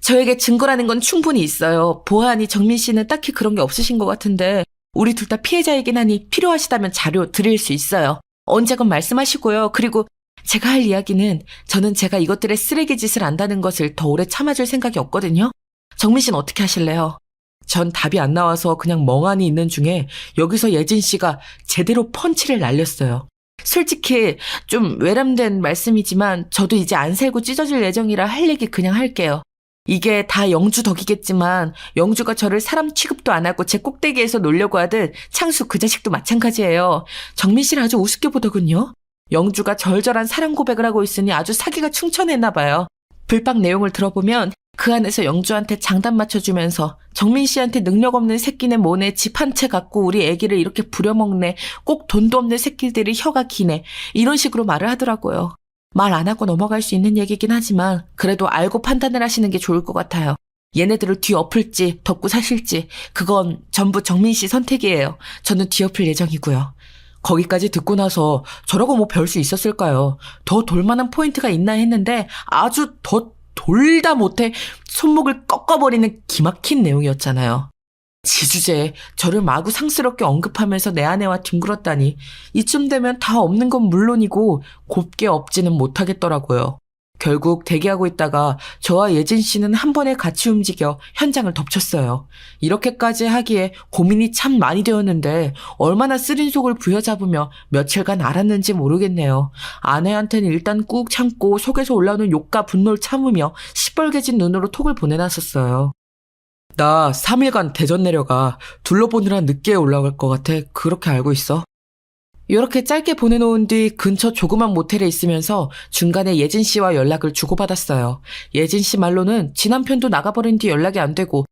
저에게 증거라는 건 충분히 있어요. 보아하니 정민 씨는 딱히 그런 게 없으신 것 같은데 우리 둘 다 피해자이긴 하니 필요하시다면 자료 드릴 수 있어요. 언제건 말씀하시고요. 그리고 제가 할 이야기는 저는 제가 이것들의 쓰레기 짓을 안다는 것을 더 오래 참아줄 생각이 없거든요. 정민 씨는 어떻게 하실래요? 전 답이 안 나와서 그냥 멍하니 있는 중에 여기서 예진 씨가 제대로 펀치를 날렸어요. 솔직히 좀 외람된 말씀이지만 저도 이제 안 살고 찢어질 예정이라 할 얘기 그냥 할게요. 이게 다 영주 덕이겠지만 영주가 저를 사람 취급도 안 하고 제 꼭대기에서 놀려고 하듯 창수 그 자식도 마찬가지예요. 정민 씨를 아주 우습게 보더군요. 영주가 절절한 사랑 고백을 하고 있으니 아주 사기가 충천했나 봐요. 불빵 내용을 들어보면 그 안에서 영주한테 장단 맞춰주면서 정민 씨한테 능력 없는 새끼네 뭐네 집 한 채 갖고 우리 애기를 이렇게 부려먹네 꼭 돈도 없는 새끼들이 혀가 기네 이런 식으로 말을 하더라고요. 말 안 하고 넘어갈 수 있는 얘기긴 하지만 그래도 알고 판단을 하시는 게 좋을 것 같아요. 얘네들을 뒤엎을지 덮고 사실지 그건 전부 정민 씨 선택이에요. 저는 뒤엎을 예정이고요. 거기까지 듣고 나서 저라고 뭐 별 수 있었을까요? 더 돌만한 포인트가 있나 했는데 아주 더 돌다 못해 손목을 꺾어버리는 기막힌 내용이었잖아요. 지주제에 저를 마구 상스럽게 언급하면서 내 아내와 뒹굴었다니 이쯤 되면 다 없는 건 물론이고 곱게 없지는 못하겠더라고요. 결국 대기하고 있다가 저와 예진 씨는 한 번에 같이 움직여 현장을 덮쳤어요. 이렇게까지 하기에 고민이 참 많이 되었는데 얼마나 쓰린 속을 부여잡으며 며칠간 알았는지 모르겠네요. 아내한테는 일단 꾹 참고 속에서 올라오는 욕과 분노를 참으며 시뻘개진 눈으로 톡을 보내놨었어요. 나 3일간 대전 내려가. 둘러보느라 늦게 올라갈 것 같아. 그렇게 알고 있어. 이렇게 짧게 보내놓은 뒤 근처 조그만 모텔에 있으면서 중간에 예진 씨와 연락을 주고받았어요. 예진 씨 말로는 지 남편도 나가버린 뒤 연락이 안 되고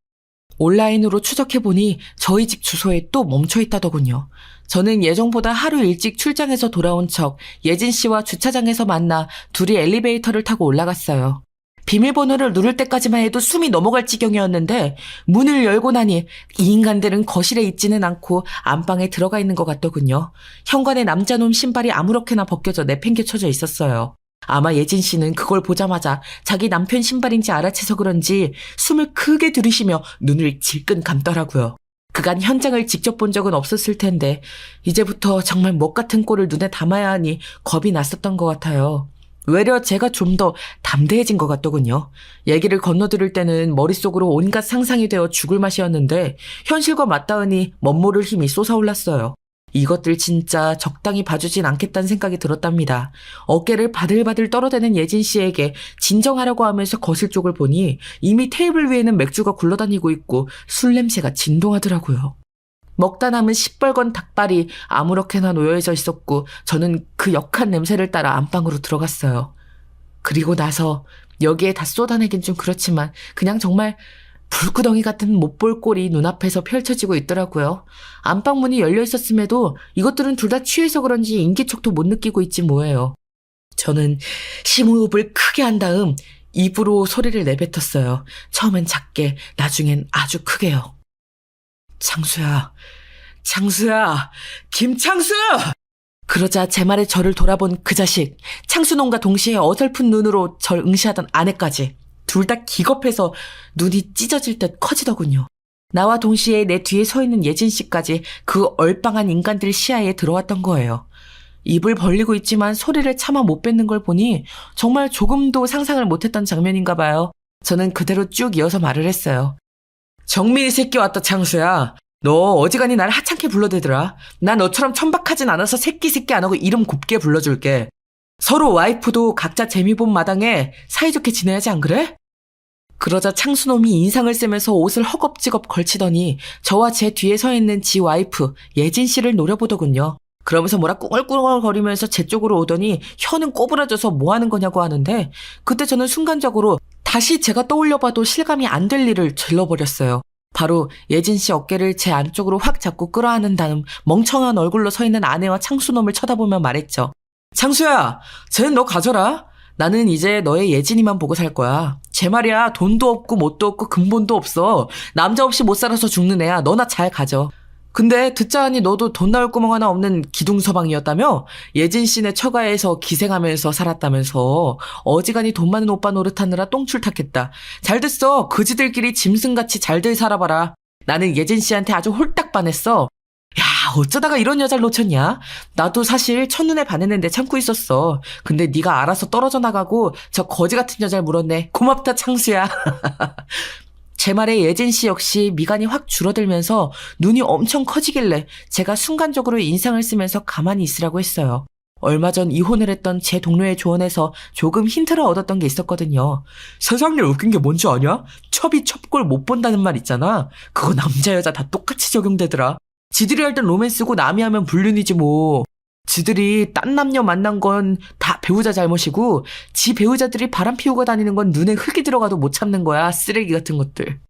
온라인으로 추적해보니 저희 집 주소에 또 멈춰있다더군요. 저는 예정보다 하루 일찍 출장해서 돌아온 척 예진 씨와 주차장에서 만나 둘이 엘리베이터를 타고 올라갔어요. 비밀번호를 누를 때까지만 해도 숨이 넘어갈 지경이었는데 문을 열고 나니 이 인간들은 거실에 있지는 않고 안방에 들어가 있는 것 같더군요. 현관에 남자놈 신발이 아무렇게나 벗겨져 내팽개쳐져 있었어요. 아마 예진 씨는 그걸 보자마자 자기 남편 신발인지 알아채서 그런지 숨을 크게 들이쉬며 눈을 질끈 감더라고요. 그간 현장을 직접 본 적은 없었을 텐데 이제부터 정말 못 같은 꼴을 눈에 담아야 하니 겁이 났었던 것 같아요. 외려 제가 좀 더 담대해진 것 같더군요. 얘기를 건너들을 때는 머릿속으로 온갖 상상이 되어 죽을 맛이었는데 현실과 맞닿으니 멋모를 힘이 솟아올랐어요. 이것들 진짜 적당히 봐주진 않겠다는 생각이 들었답니다. 어깨를 바들바들 떨어대는 예진 씨에게 진정하라고 하면서 거실 쪽을 보니 이미 테이블 위에는 맥주가 굴러다니고 있고 술 냄새가 진동하더라고요. 먹다 남은 시뻘건 닭발이 아무렇게나 놓여져 있었고 저는 그 역한 냄새를 따라 안방으로 들어갔어요. 그리고 나서 여기에 다 쏟아내긴 좀 그렇지만 그냥 정말 불구덩이 같은 못 볼 꼴이 눈앞에서 펼쳐지고 있더라고요. 안방 문이 열려 있었음에도 이것들은 둘 다 취해서 그런지 인기척도 못 느끼고 있지 뭐예요. 저는 심호흡을 크게 한 다음 입으로 소리를 내뱉었어요. 처음엔 작게, 나중엔 아주 크게요. 창수야, 창수야, 김창수! 그러자 제 말에 저를 돌아본 그 자식, 창수놈과 동시에 어설픈 눈으로 절 응시하던 아내까지 둘 다 기겁해서 눈이 찢어질 듯 커지더군요. 나와 동시에 내 뒤에 서 있는 예진 씨까지 그 얼빵한 인간들 시야에 들어왔던 거예요. 입을 벌리고 있지만 소리를 차마 못 뱉는 걸 보니 정말 조금도 상상을 못했던 장면인가 봐요. 저는 그대로 쭉 이어서 말을 했어요. 정민이 새끼 왔다 창수야. 너 어지간히 날 하찮게 불러대더라. 난 너처럼 천박하진 않아서 새끼 안 하고 이름 곱게 불러줄게. 서로 와이프도 각자 재미 본 마당에 사이좋게 지내야지 안 그래? 그러자 창수놈이 인상을 쓰면서 옷을 허겁지겁 걸치더니 저와 제 뒤에 서 있는 지 와이프 예진 씨를 노려보더군요. 그러면서 뭐라 꿍얼꿍얼거리면서 제 쪽으로 오더니 혀는 꼬부라져서 뭐 하는 거냐고 하는데 그때 저는 순간적으로 다시 제가 떠올려봐도 실감이 안 될 일을 질러버렸어요. 바로 예진 씨 어깨를 제 안쪽으로 확 잡고 끌어안은 다음 멍청한 얼굴로 서 있는 아내와 창수놈을 쳐다보며 말했죠. 창수야, 쟤는 너 가져라. 나는 이제 너의 예진이만 보고 살 거야. 쟤 말이야 돈도 없고 뭣도 없고 근본도 없어. 남자 없이 못 살아서 죽는 애야. 너나 잘 가져. 근데 듣자 하니 너도 돈 나올 구멍 하나 없는 기둥서방이었다며? 예진 씨네 처가에서 기생하면서 살았다면서 어지간히 돈 많은 오빠 노릇하느라 똥줄 탔겠다. 잘 됐어. 그지들끼리 짐승같이 잘들 살아봐라. 나는 예진 씨한테 아주 홀딱 반했어. 야, 어쩌다가 이런 여자를 놓쳤냐? 나도 사실 첫눈에 반했는데 참고 있었어. 근데 네가 알아서 떨어져 나가고 저 거지 같은 여자를 물었네. 고맙다 창수야. 제 말에 예진 씨 역시 미간이 확 줄어들면서 눈이 엄청 커지길래 제가 순간적으로 인상을 쓰면서 가만히 있으라고 했어요. 얼마 전 이혼을 했던 제 동료의 조언에서 조금 힌트를 얻었던 게 있었거든요. 세상 일 웃긴 게 뭔지 아냐? 첩이 첩골 못 본다는 말 있잖아. 그거 남자 여자 다 똑같이 적용되더라. 지들이 할 땐 로맨스고 남이 하면 불륜이지 뭐. 지들이 딴 남녀 만난 건 다 배우자 잘못이고 지 배우자들이 바람 피우고 다니는 건 눈에 흙이 들어가도 못 참는 거야. 쓰레기 같은 것들.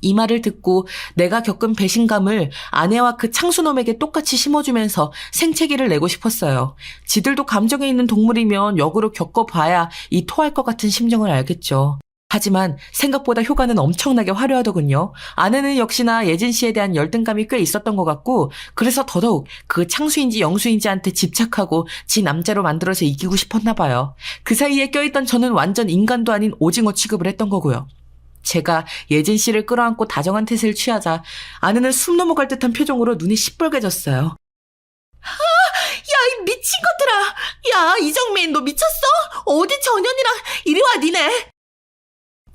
이 말을 듣고 내가 겪은 배신감을 아내와 그 창수놈에게 똑같이 심어주면서 생채기를 내고 싶었어요. 지들도 감정에 있는 동물이면 역으로 겪어봐야 이 토할 것 같은 심정을 알겠죠. 하지만 생각보다 효과는 엄청나게 화려하더군요. 아내는 역시나 예진 씨에 대한 열등감이 꽤 있었던 것 같고 그래서 더더욱 그 창수인지 영수인지한테 집착하고 지 남자로 만들어서 이기고 싶었나 봐요. 그 사이에 껴있던 저는 완전 인간도 아닌 오징어 취급을 했던 거고요. 제가 예진 씨를 끌어안고 다정한 태세를 취하자 아내는 숨 넘어갈 듯한 표정으로 눈이 시뻘개졌어요. 야, 이 미친 것들아! 야, 이정민, 너 미쳤어? 어디 전현이랑 이리 와, 니네!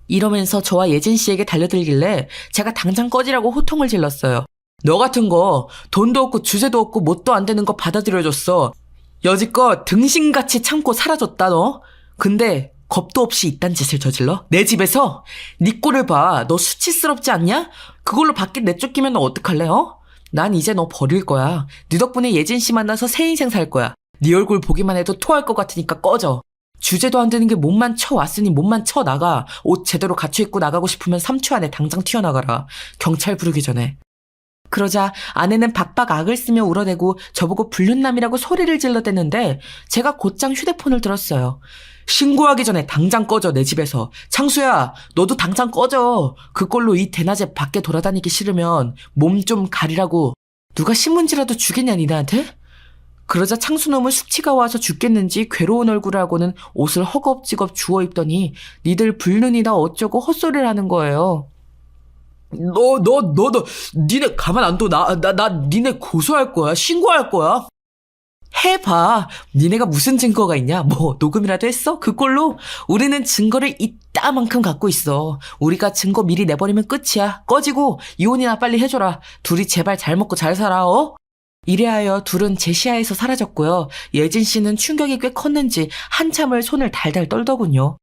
이러면서 저와 예진 씨에게 달려들길래 제가 당장 꺼지라고 호통을 질렀어요. 너 같은 거 돈도 없고 주제도 없고 뭣도 안 되는 거 받아들여줬어. 여지껏 등신같이 참고 살아줬다 너. 근데 겁도 없이 이딴 짓을 저질러? 내 집에서? 네 꼴을 봐. 너 수치스럽지 않냐? 그걸로 밖에 내쫓기면 너 어떡할래? 난 이제 너 버릴 거야. 네 덕분에 예진 씨 만나서 새 인생 살 거야. 네 얼굴 보기만 해도 토할 것 같으니까 꺼져. 주제도 안 되는 게 몸만 쳐왔으니 몸만 쳐나가. 옷 제대로 갖춰 입고 나가고 싶으면 3초 안에 당장 튀어나가라. 경찰 부르기 전에. 그러자 아내는 박박 악을 쓰며 울어대고 저보고 불륜남이라고 소리를 질러댔는데 제가 곧장 휴대폰을 들었어요. 신고하기 전에 당장 꺼져 내 집에서. 창수야 너도 당장 꺼져. 그걸로 이 대낮에 밖에 돌아다니기 싫으면 몸 좀 가리라고. 누가 신문지라도 주겠냐 니네한테? 그러자 창수놈은 숙취가 와서 죽겠는지 괴로운 얼굴을 하고는 옷을 허겁지겁 주워 입더니 니들 불륜이다 어쩌고 헛소리를 하는 거예요. 너 니네 가만 안 둬. 나 니네 고소할 거야. 신고할 거야. 해봐. 니네가 무슨 증거가 있냐? 뭐 녹음이라도 했어? 그걸로? 우리는 증거를 이따만큼 갖고 있어. 우리가 증거 미리 내버리면 끝이야. 꺼지고 이혼이나 빨리 해줘라. 둘이 제발 잘 먹고 잘 살아. 이래하여 둘은 제 시야에서 사라졌고요. 예진 씨는 충격이 꽤 컸는지 한참을 손을 달달 떨더군요.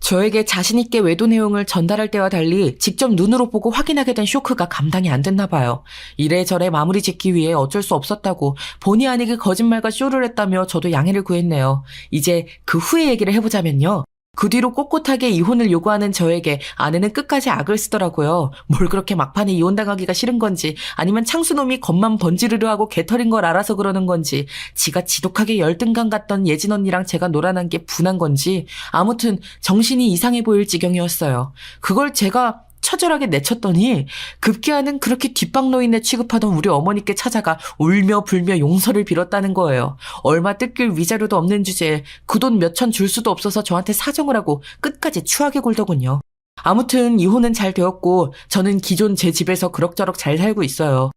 저에게 자신있게 외도 내용을 전달할 때와 달리 직접 눈으로 보고 확인하게 된 쇼크가 감당이 안 됐나 봐요. 이래저래 마무리 짓기 위해 어쩔 수 없었다고 본의 아니게 거짓말과 쇼를 했다며 저도 양해를 구했네요. 이제 그 후의 얘기를 해보자면요. 그 뒤로 꼿꼿하게 이혼을 요구하는 저에게 아내는 끝까지 악을 쓰더라고요. 뭘 그렇게 막판에 이혼당하기가 싫은 건지 아니면 창수놈이 겉만 번지르르 하고 개털인 걸 알아서 그러는 건지 지가 지독하게 열등감 갔던 예진 언니랑 제가 놀아난 게 분한 건지 아무튼 정신이 이상해 보일 지경이었어요. 그걸 제가 처절하게 내쳤더니 급기야는 그렇게 뒷방노인네 취급하던 우리 어머니께 찾아가 울며 불며 용서를 빌었다는 거예요. 얼마 뜯길 위자료도 없는 주제에 그 돈 몇천 줄 수도 없어서 저한테 사정을 하고 끝까지 추하게 굴더군요. 아무튼 이혼은 잘 되었고 저는 기존 제 집에서 그럭저럭 잘 살고 있어요.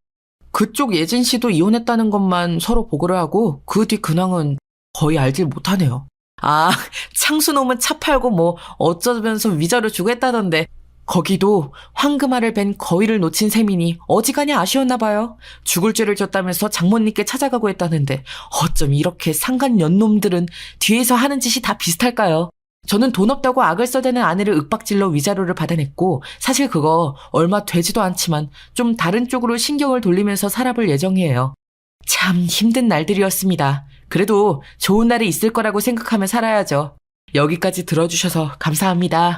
그쪽 예진 씨도 이혼했다는 것만 서로 보고를 하고 그 뒤 근황은 거의 알질 못하네요. 아, 창수놈은 차 팔고 뭐 어쩌면서 위자료 주고 했다던데 거기도 황금알을 벤 거위를 놓친 셈이니 어지간히 아쉬웠나 봐요. 죽을 죄를 졌다면서 장모님께 찾아가고 했다는데 어쩜 이렇게 상간 년놈들은 뒤에서 하는 짓이 다 비슷할까요? 저는 돈 없다고 악을 써대는 아내를 윽박질러 위자료를 받아냈고 사실 그거 얼마 되지도 않지만 좀 다른 쪽으로 신경을 돌리면서 살아볼 예정이에요. 참 힘든 날들이었습니다. 그래도 좋은 날이 있을 거라고 생각하며 살아야죠. 여기까지 들어주셔서 감사합니다.